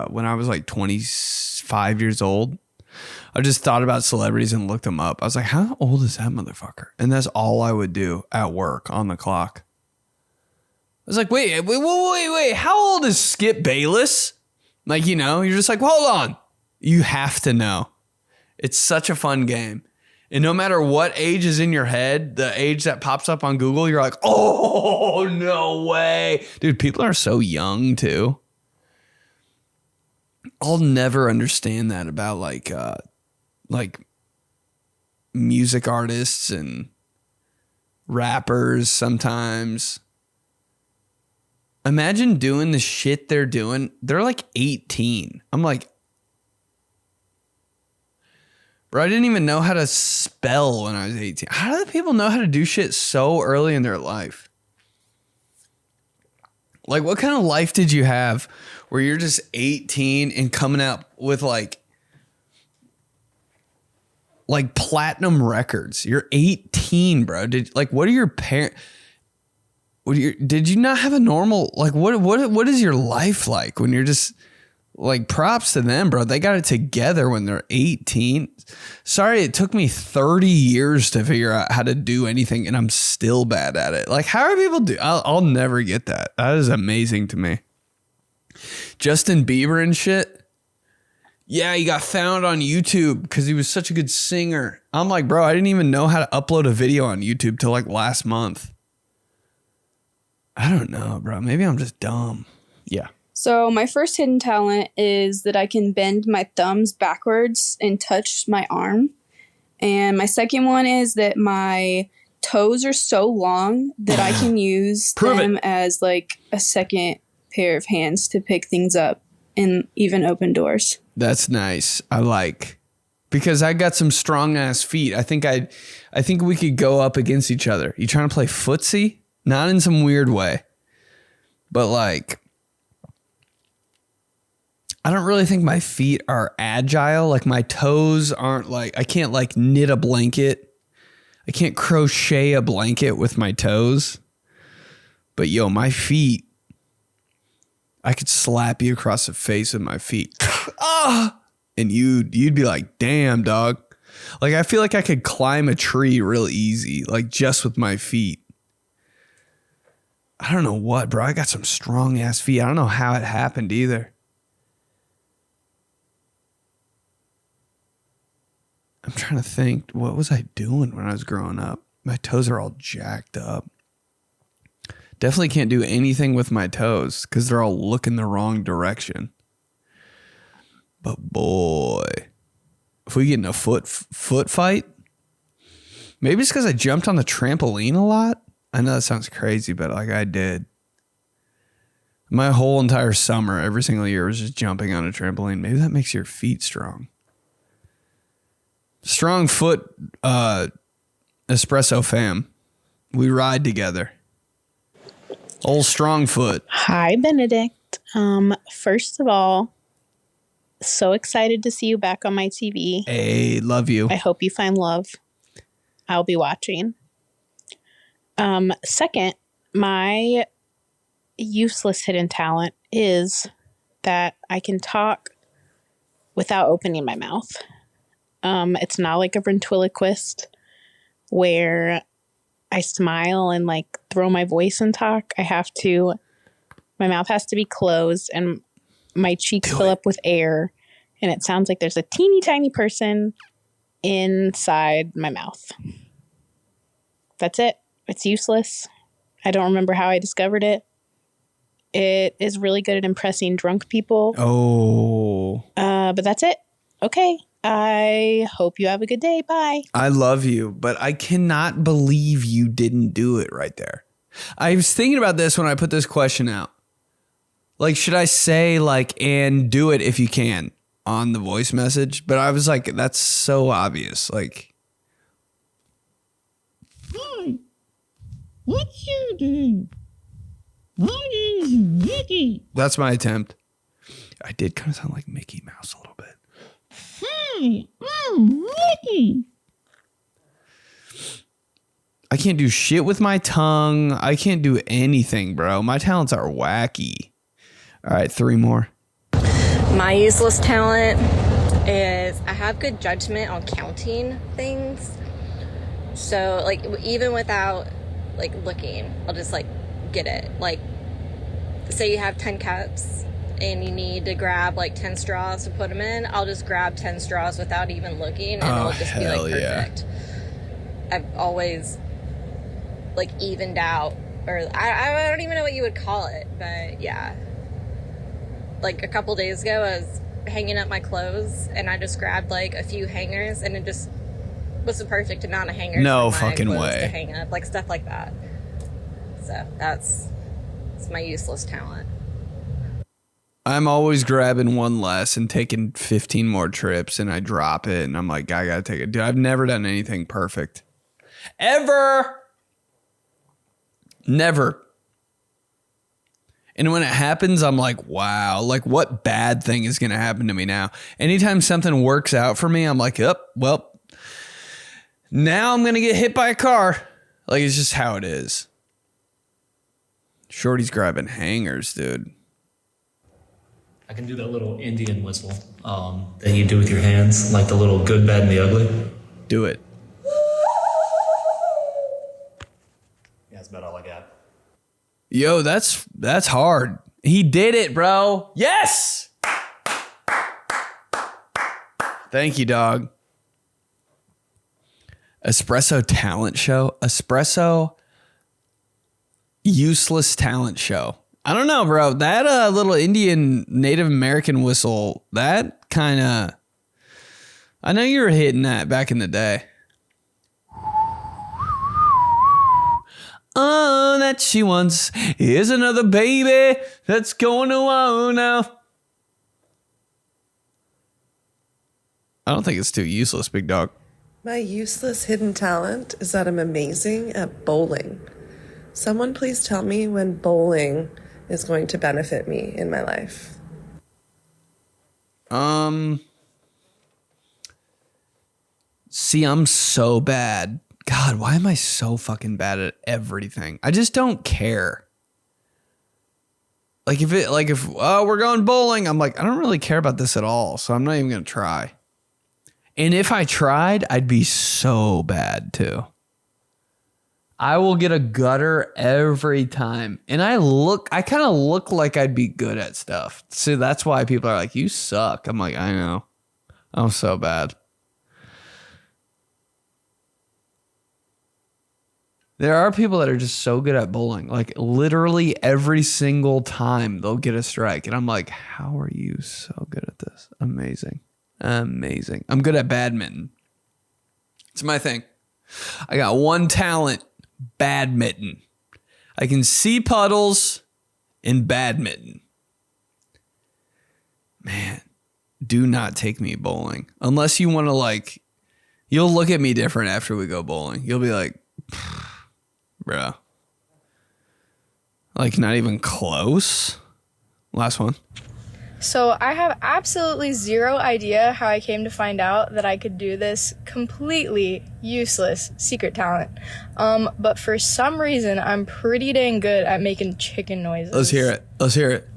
Speaker 2: when I was like 25 years old. I just thought about celebrities and looked them up. I was like, how old is that motherfucker? And that's all I would do at work on the clock. I was like, wait. How old is Skip Bayless? Like, you're just like, well, hold on. You have to know. It's such a fun game. And no matter what age is in your head, the age that pops up on Google, you're like, oh, no way. Dude, people are so young too. I'll never understand that about like music artists and rappers sometimes. Imagine doing the shit they're doing. They're like 18. I'm like, bro, I didn't even know how to spell when I was 18. How do people know how to do shit so early in their life? Like, what kind of life did you have where you're just 18 and coming out with like platinum records? You're 18, bro. What are your parents? Did you not have a normal, what is your life like when you're just like, props to them, bro. They got it together when they're 18. Sorry, it took me 30 years to figure out how to do anything and I'm still bad at it. Like, how are people I'll never get that. That is amazing to me. Justin Bieber and shit. Yeah, he got found on YouTube because he was such a good singer. I'm like, bro, I didn't even know how to upload a video on YouTube till like last month. I don't know, bro. Maybe I'm just dumb. Yeah.
Speaker 16: So my first hidden talent is that I can bend my thumbs backwards and touch my arm. And my second one is that my toes are so long that I can use them as like a second pair of hands to pick things up and even open doors.
Speaker 2: That's nice. I like, because I got some strong ass feet. I think we could go up against each other. You trying to play footsie? Not in some weird way, but like, I don't really think my feet are agile. Like my toes aren't like, I can't like knit a blanket. I can't crochet a blanket with my toes. But yo, my feet, I could slap you across the face with my feet. Ah! And you'd be like, damn, dog. Like, I feel like I could climb a tree real easy, like just with my feet. I don't know what, bro. I got some strong ass feet. I don't know how it happened either. I'm trying to think, what was I doing when I was growing up? My toes are all jacked up. Definitely can't do anything with my toes because they're all looking the wrong direction. But boy, if we get in a foot fight, maybe it's because I jumped on the trampoline a lot. I know that sounds crazy, but like I did. My whole entire summer, every single year, was just jumping on a trampoline. Maybe that makes your feet strong. Strong foot, espresso fam. We ride together. Old strong foot.
Speaker 17: Hi, Benedict. First of all, so excited to see you back on my TV.
Speaker 2: Hey, love you.
Speaker 17: I hope you find love. I'll be watching. Second, my useless hidden talent is that I can talk without opening my mouth. It's not like a ventriloquist where I smile and like throw my voice and talk. My mouth has to be closed and my cheeks fill up with air and it sounds like there's a teeny tiny person inside my mouth. That's it. It's useless. I don't remember how I discovered it. It is really good at impressing drunk people.
Speaker 2: Oh.
Speaker 17: But that's it. Okay. I hope you have a good day. Bye.
Speaker 2: I love you, but I cannot believe you didn't do it right there. I was thinking about this when I put this question out. Like, should I say like, and do it if you can on the voice message? But I was like, that's so obvious. Like,
Speaker 18: hi, what you doing? My name is Mickey.
Speaker 2: That's my attempt. I did kind of sound like Mickey Mouse a little bit.
Speaker 18: Hi, I'm Mickey.
Speaker 2: I can't do shit with my tongue. I can't do anything, bro. My talents are wacky. All right, 3 more.
Speaker 19: My useless talent is I have good judgment on counting things. So, like, even without, like, looking, I'll just, like, get it. Like, say you have 10 cups and you need to grab, like, 10 straws to put them in. I'll just grab 10 straws without even looking, and it'll just be, like, perfect. Yeah. I've always, like, evened out. Or, I don't even know what you would call it, but, yeah. Like, a couple days ago, I was hanging up my clothes, and I just grabbed, like, a few hangers, and it just was the perfect amount of hangers.
Speaker 2: No
Speaker 19: for my
Speaker 2: fucking
Speaker 19: clothes
Speaker 2: way.
Speaker 19: to hang up, like, stuff like that. So, it's my useless talent.
Speaker 2: I'm always grabbing one less and taking 15 more trips, and I drop it, and I'm like, I gotta take it. Dude, I've never done anything perfect. Ever. Never. And when it happens, I'm like, wow, like what bad thing is going to happen to me now? Anytime something works out for me, I'm like, well, now I'm going to get hit by a car. Like, it's just how it is. Shorty's grabbing hangers, dude.
Speaker 20: I can do that little Indian whistle that you do with your hands, like the little good, bad, and the ugly.
Speaker 2: Do it.
Speaker 20: Yeah, that's about all I got.
Speaker 2: Yo, that's hard. He did it, bro. Yes. Thank you, dog. Espresso talent show. Espresso useless talent show. I don't know, bro. That little Indian Native American whistle, that kind of, I know you were hitting that back in the day. Oh, that she wants is another baby that's going to wow now. I don't think it's too useless, big dog.
Speaker 21: My useless hidden talent is that I'm amazing at bowling. Someone please tell me when bowling is going to benefit me in my life.
Speaker 2: See, I'm so bad. God, why am I so fucking bad at everything? I just don't care. Like if we're going bowling, I'm like, I don't really care about this at all, so I'm not even gonna try. And if I tried, I'd be so bad too. I will get a gutter every time. And I kind of look like I'd be good at stuff. So that's why people are like, you suck. I'm like, I know. I'm so bad. There are people that are just so good at bowling. Like literally every single time they'll get a strike. And I'm like, how are you so good at this? Amazing. Amazing. I'm good at badminton. It's my thing. I got one talent, badminton. I can see puddles in badminton. Man, do not take me bowling. Unless you want to like, you'll look at me different after we go bowling. You'll be like, bro. Like not even close. Last one.
Speaker 22: So I have absolutely zero idea how I came to find out that I could do this completely useless secret talent. But for some reason, I'm pretty dang good at making chicken noises.
Speaker 2: Let's hear it. Let's hear it.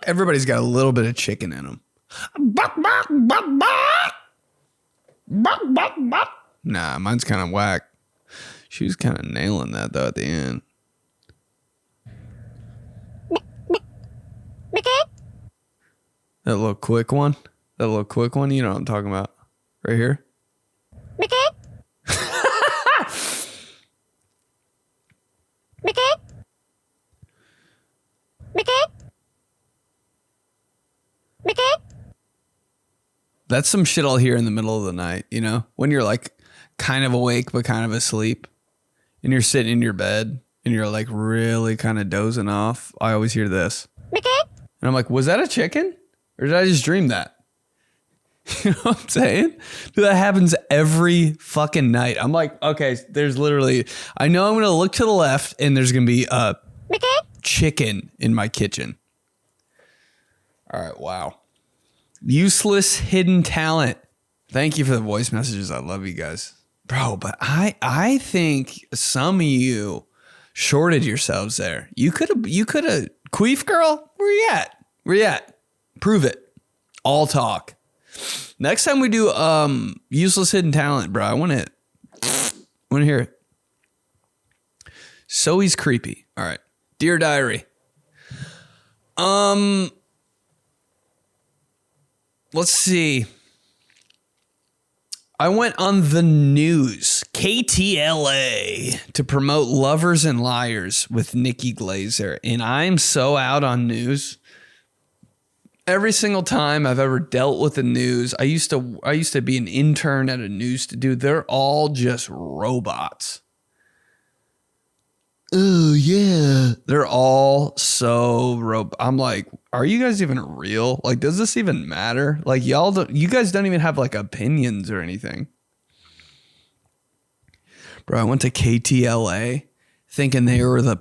Speaker 2: Everybody's got a little bit of chicken in them. Nah, mine's kind of whack. She was kind of nailing that though at the end. That little quick one. You know what I'm talking about. Right here. That's some shit I'll hear in the middle of the night, you know? When you're like kind of awake but kind of asleep and you're sitting in your bed and you're like really kind of dozing off. I always hear this. And I'm like, was that a chicken? Or did I just dream that? You know what I'm saying? That happens every fucking night. I'm like, okay, there's literally, I know I'm going to look to the left and there's going to be a chicken in my kitchen. All right, wow. Useless hidden talent. Thank you for the voice messages. I love you guys. Bro, but I think some of you shorted yourselves there. You could have Queef girl, where you at? Prove it. All talk. Next time we do useless hidden talent, bro, I want to hear it. So he's creepy. All right. Dear Diary. Let's see. I went on the news, KTLA, to promote Lovers and Liars with Nikki Glazer. And I'm so out on news. Every single time I've ever dealt with the news, I used to be an intern at a news dude. They're all just robots. Oh yeah, they're all so I'm like, are you guys even real? Like, does this even matter? Like, you guys don't even have like opinions or anything. Bro, I went to KTLA thinking they were the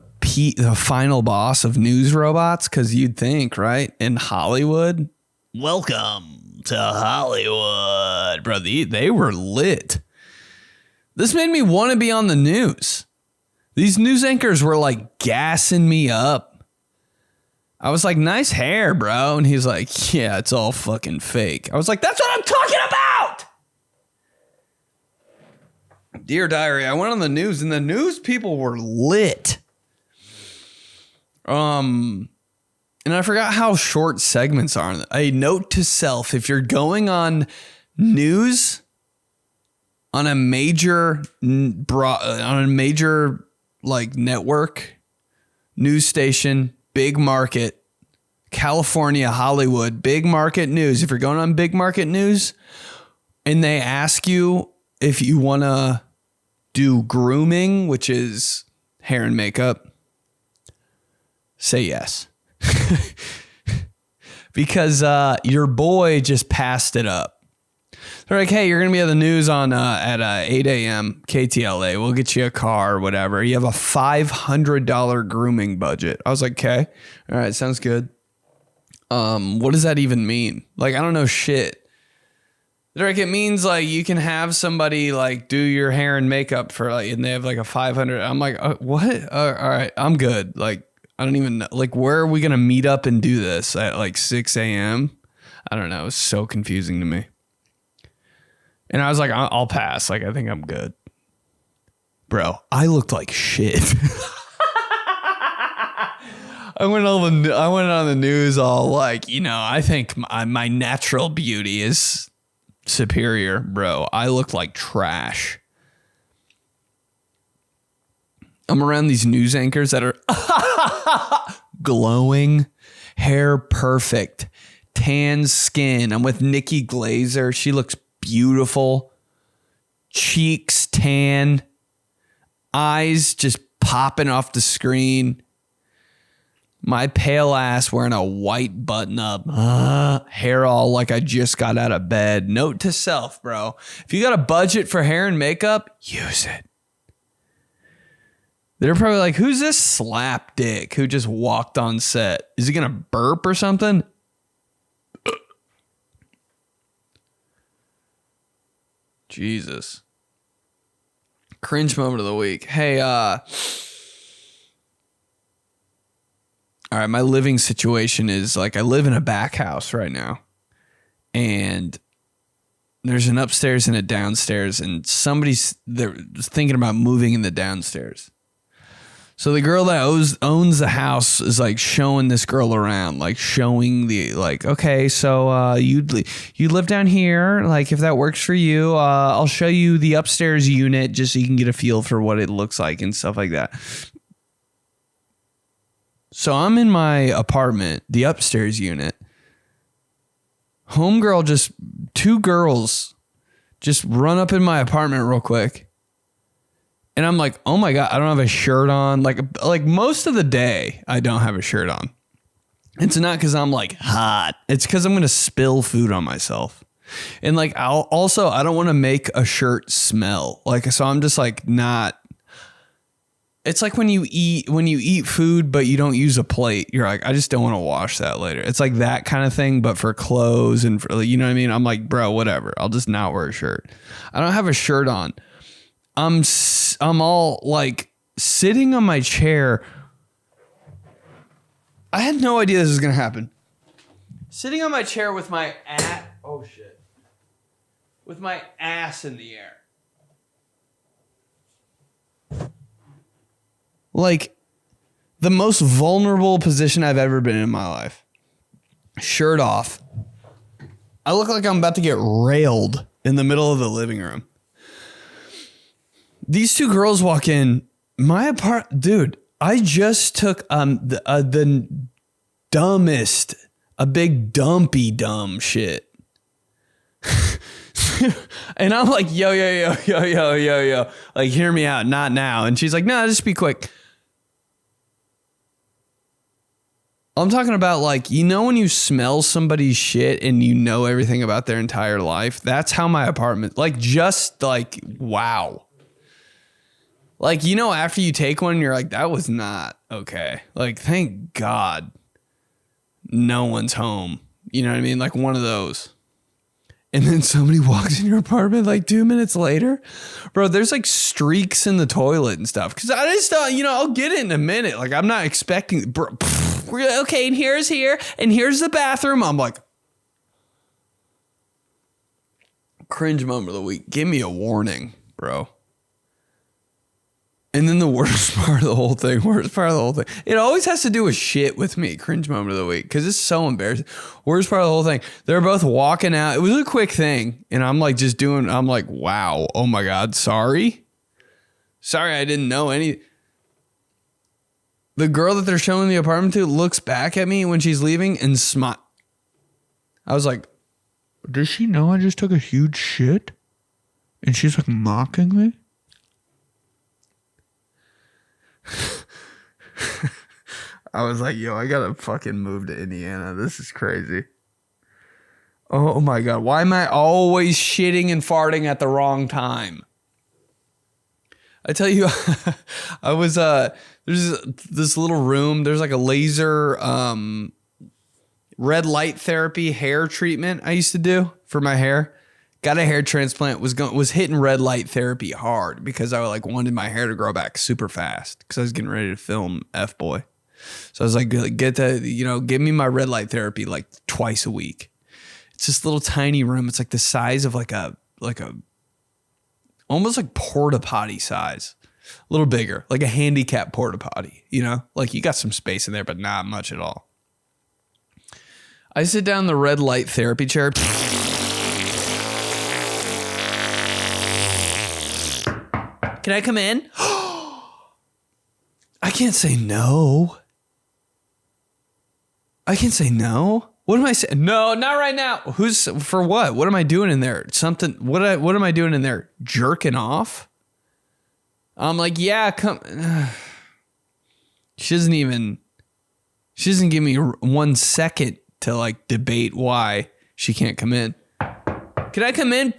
Speaker 2: final boss of news robots, because you'd think, right? In Hollywood, welcome to Hollywood, bro. They were lit. This made me want to be on the news. These news anchors were like gassing me up. I was like, nice hair, bro. And he's like, yeah, it's all fucking fake. I was like, that's what I'm talking about. Dear Diary, I went on the news and the news people were lit. And I forgot how short segments are. A note to self: if you're going on news on a major like network, news station, big market, California, Hollywood, big market news. If you're going on big market news and they ask you if you want to do grooming, which is hair and makeup, say yes. Because your boy just passed it up. They're like, hey, you're going to be on the news on at 8 a.m. KTLA. We'll get you a car or whatever. You have a $500 grooming budget. I was like, okay. All right, sounds good. What does that even mean? Like, I don't know shit. They're like, it means like you can have somebody like do your hair and makeup for like, and they have like a 500. I'm like, what? All right, I'm good. Like, I don't even know. Like, where are we going to meet up and do this at like 6 a.m.? I don't know. It's so confusing to me. And I was like, I'll pass. Like, I think I'm good. Bro, I looked like shit. I went on the news all like, you know, I think my natural beauty is superior, bro. I look like trash. I'm around these news anchors that are glowing, hair perfect, tan skin. I'm with Nikki Glazer. She looks beautiful. Cheeks tan. Eyes just popping off the screen. My pale ass wearing a white button up. Hair all like I just got out of bed. Note to self, bro. If you got a budget for hair and makeup, use it. They're probably like, who's this slap dick who just walked on set? Is he going to burp or something? Jesus. Cringe moment of the week. Hey, all right, my living situation is like I live in a back house right now. And there's an upstairs and a downstairs, and they're thinking about moving in the downstairs. So the girl that owns the house is like showing this girl around, like showing the like, okay, so you live down here. Like if that works for you, I'll show you the upstairs unit just so you can get a feel for what it looks like and stuff like that. So I'm in my apartment, the upstairs unit. Homegirl, two girls just run up in my apartment real quick. And I'm like, oh my God, I don't have a shirt on. Like most of the day, I don't have a shirt on. It's not because I'm like hot. It's because I'm going to spill food on myself. And like, I don't want to make a shirt smell. Like, so I'm just like not. It's like when you eat food, but you don't use a plate. You're like, I just don't want to wash that later. It's like that kind of thing, but for clothes and for, you know what I mean? I'm like, bro, whatever. I'll just not wear a shirt. I don't have a shirt on. I'm all like sitting on my chair. I had no idea this was going to happen. Sitting on my chair with my with my ass in the air. Like the most vulnerable position I've ever been in my life. Shirt off. I look like I'm about to get railed in the middle of the living room. These two girls walk in my apartment. Dude, I just took the dumbest, a big dumpy dumb shit. And I'm like, yo. Like, hear me out, not now. And she's like, no, just be quick. I'm talking about like, you know, when you smell somebody's shit and you know everything about their entire life. That's how my apartment, like, just like, wow. Like, you know, after you take one, you're like, that was not okay. Like, thank God no one's home. You know what I mean? Like one of those. And then somebody walks in your apartment like 2 minutes later. Bro, there's like streaks in the toilet and stuff. Because I just thought, you know, I'll get it in a minute. Like, I'm not expecting. Bro, okay, and here's the bathroom. I'm like, cringe moment of the week. Give me a warning, bro. And then the worst part of the whole thing. It always has to do with shit with me. Cringe moment of the week. Because it's so embarrassing. Worst part of the whole thing. They're both walking out. It was a quick thing. And I'm like I'm like, wow. Oh my God. Sorry, I didn't know any. The girl that they're showing the apartment to looks back at me when she's leaving and smile. I was like, does she know I just took a huge shit? And she's like mocking me? I was like, yo, I gotta fucking move to Indiana. This is crazy. Oh my God. Why am I always shitting and farting at the wrong time? I tell you, I was, there's this little room. There's like a laser red light therapy hair treatment I used to do for my hair. Got a hair transplant, was hitting red light therapy hard because I like wanted my hair to grow back super fast because I was getting ready to film F-Boy. So I was like, give me my red light therapy like twice a week. It's this little tiny room. It's like the size of like a almost like porta potty size, a little bigger, like a handicap porta potty, like you got some space in there, but not much at all. I sit down in the red light therapy chair. Can I come in? I can't say no. I can say no. What am I saying? No, not right now. Who's for what? What am I doing in there? Something. What am I doing in there? Jerking off? I'm like, yeah, come. She doesn't give me 1 second to like debate why she can't come in. Can I come in?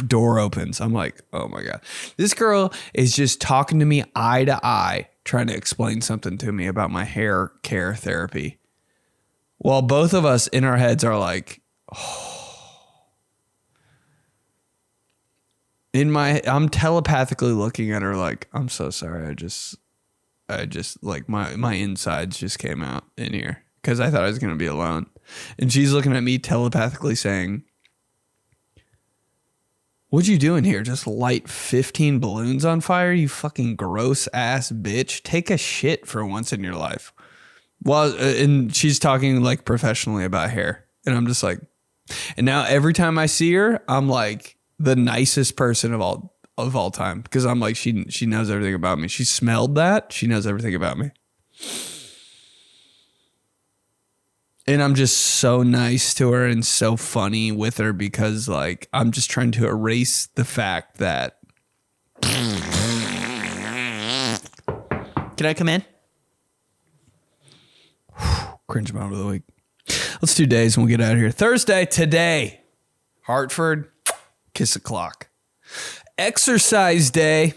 Speaker 2: Door opens. I'm like, oh my God. This girl is just talking to me eye to eye, trying to explain something to me about my hair care therapy. While both of us in our heads are like, oh. I'm telepathically looking at her like, I'm so sorry. I just like my insides just came out in here because I thought I was going to be alone. And she's looking at me telepathically saying, what'd you do in here? Just light 15 balloons on fire? You fucking gross ass bitch. Take a shit for once in your life. Well, and she's talking like professionally about hair. And I'm just like, and now every time I see her, I'm like the nicest person of all time. Because I'm like, she knows everything about me. She smelled that. She knows everything about me. And I'm just so nice to her and so funny with her because like I'm just trying to erase the fact that. Can I come in? Cringe moment of the week. Let's do days and we'll get out of here. Thursday, today, Hartford, kiss the clock. Exercise day.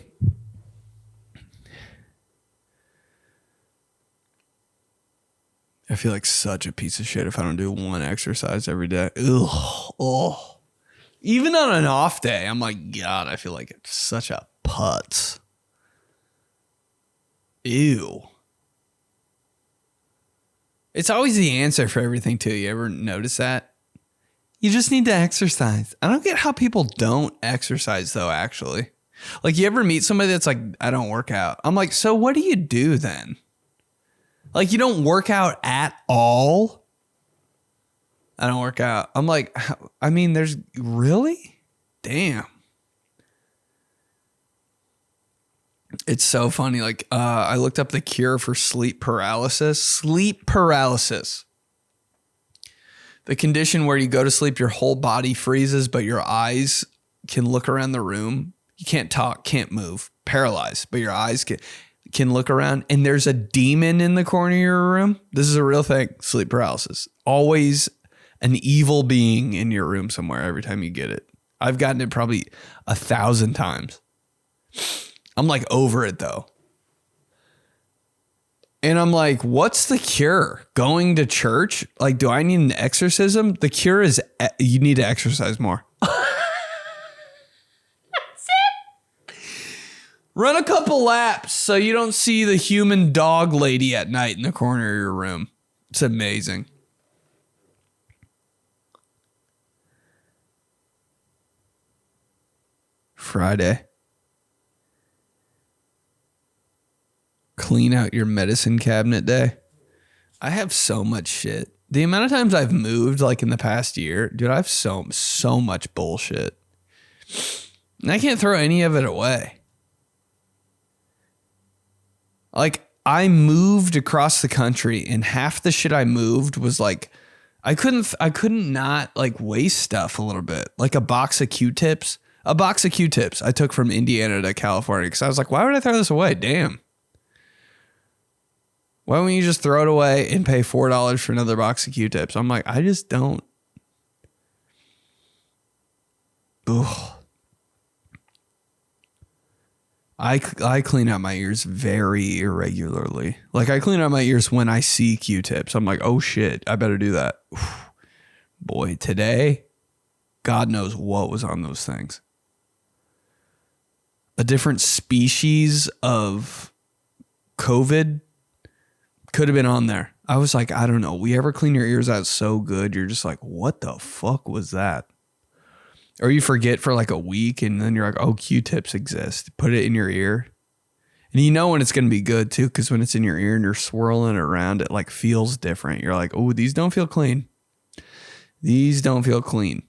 Speaker 2: I feel like such a piece of shit if I don't do one exercise every day. Ugh. Oh. Even on an off day, I'm like, God, I feel like it's such a putz. Ew. It's always the answer for everything, too. You ever notice that? You just need to exercise. I don't get how people don't exercise, though, actually. Like, you ever meet somebody that's like, I don't work out. I'm like, so what do you do then? Like, you don't work out at all? I don't work out. I'm like, I mean, there's really? Damn. It's so funny. Like, I looked up the cure for sleep paralysis. Sleep paralysis. The condition where you go to sleep, your whole body freezes, but your eyes can look around the room. You can't talk, can't move, paralyzed, but your eyes can look around. And there's a demon in the corner of your room. This is a real thing. Sleep paralysis. Always an evil being in your room somewhere every time you get it. I've gotten it probably 1,000 times. I'm like over it though. And I'm like, what's the cure? Going to church? Like, do I need an exorcism? The cure is you need to exercise more. That's it. Run a couple laps so you don't see the human dog lady at night in the corner of your room. It's amazing. Friday. Clean out your medicine cabinet day. I have so much shit. The amount of times I've moved like in the past year, dude, I have so much bullshit. And I can't throw any of it away. Like, I moved across the country, and half the shit I moved was like, I couldn't not like waste stuff a little bit. Like a box of Q-tips I took from Indiana to California because I was like, why would I throw this away? Damn. Why wouldn't you just throw it away and pay $4 for another box of Q-tips? I'm like, I just don't. Ugh. I clean out my ears very irregularly. Like I clean out my ears when I see Q-tips. I'm like, oh shit, I better do that. Oof. Boy, today, God knows what was on those things. A different species of COVID could have been on there. I was like, I don't know. We ever clean your ears out so good, you're just like, what the fuck was that? Or you forget for like a week and then you're like, oh, Q-tips exist. Put it in your ear. And you know when it's going to be good too, because when it's in your ear and you're swirling it around, it like feels different. You're like, oh, these don't feel clean. These don't feel clean.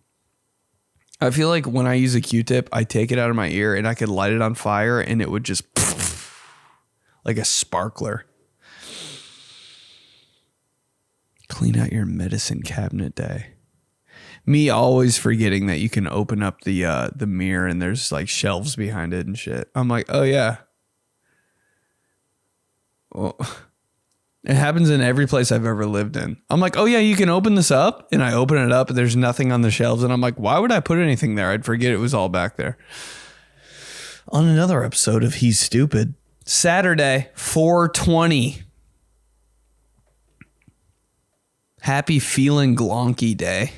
Speaker 2: I feel like when I use a Q-tip, I take it out of my ear and I could light it on fire and it would just like a sparkler. Clean out your medicine cabinet day. Me always forgetting that you can open up the mirror and there's like shelves behind it and shit. I'm like, oh yeah. Well, it happens in every place I've ever lived in. I'm like, oh yeah, you can open this up. And I open it up and there's nothing on the shelves. And I'm like, why would I put anything there? I'd forget it was all back there. On another episode of He's Stupid, Saturday, 4/20. Happy Feeling Glonky Day.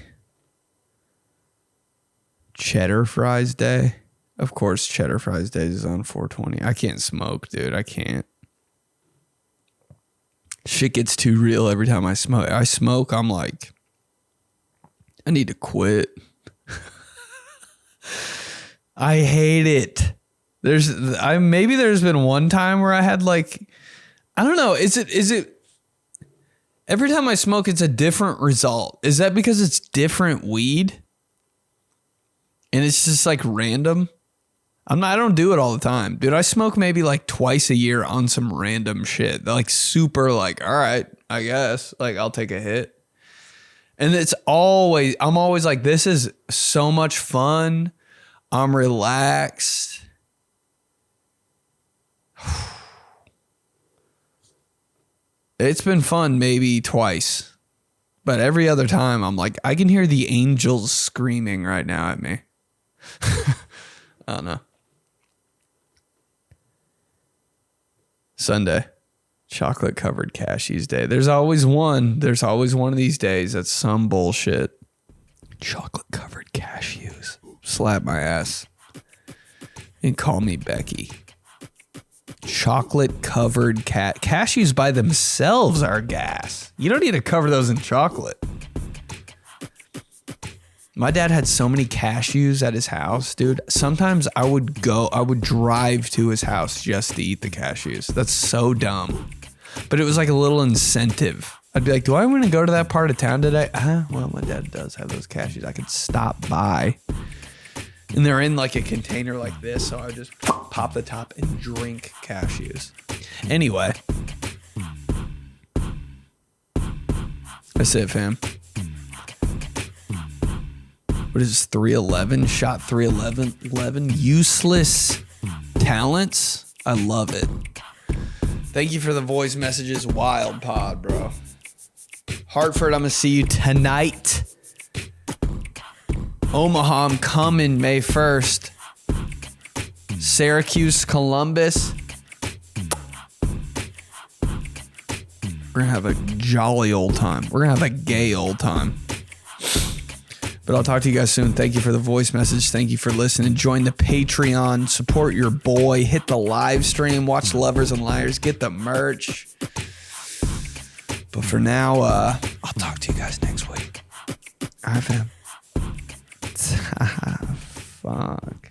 Speaker 2: Cheddar Fries Day. Of course, Cheddar Fries Day is on 4/20. I can't smoke, dude. I can't. Shit gets too real every time I smoke. I'm like, I need to quit. I hate it. Maybe there's been one time where I had like, I don't know. Is it every time I smoke, it's a different result? Is that because it's different weed? And it's just like random. I don't do it all the time. Dude, I smoke maybe like twice a year on some random shit. Like super like, all right, I guess. Like I'll take a hit. And I'm always like, this is so much fun. I'm relaxed. It's been fun maybe twice. But every other time I'm like, I can hear the angels screaming right now at me. I don't know. Sunday, chocolate covered cashews day. There's always one of these days that's some bullshit. Chocolate covered cashews. Slap my ass and call me Becky. Chocolate covered cashews by themselves are gas. You don't need to cover those in chocolate. My dad had so many cashews at his house, dude. Sometimes I would drive to his house just to eat the cashews. That's so dumb. But it was like a little incentive. I'd be like, do I want to go to that part of town today? Well, my dad does have those cashews. I could stop by. And they're in like a container like this. So I would just pop the top and drink cashews. Anyway. That's it, fam. What is this, 311? Shot 311. Useless talents. I love it. Thank you for the voice messages. Wild pod, bro. Hartford, I'm going to see you tonight. Omaha, I'm coming May 1st. Syracuse, Columbus. We're going to have a jolly old time. We're going to have a gay old time. But I'll talk to you guys soon. Thank you for the voice message. Thank you for listening. Join the Patreon. Support your boy. Hit the live stream. Watch Lovers and Liars. Get the merch. But for now, I'll talk to you guys next week. All right, fam. Fuck.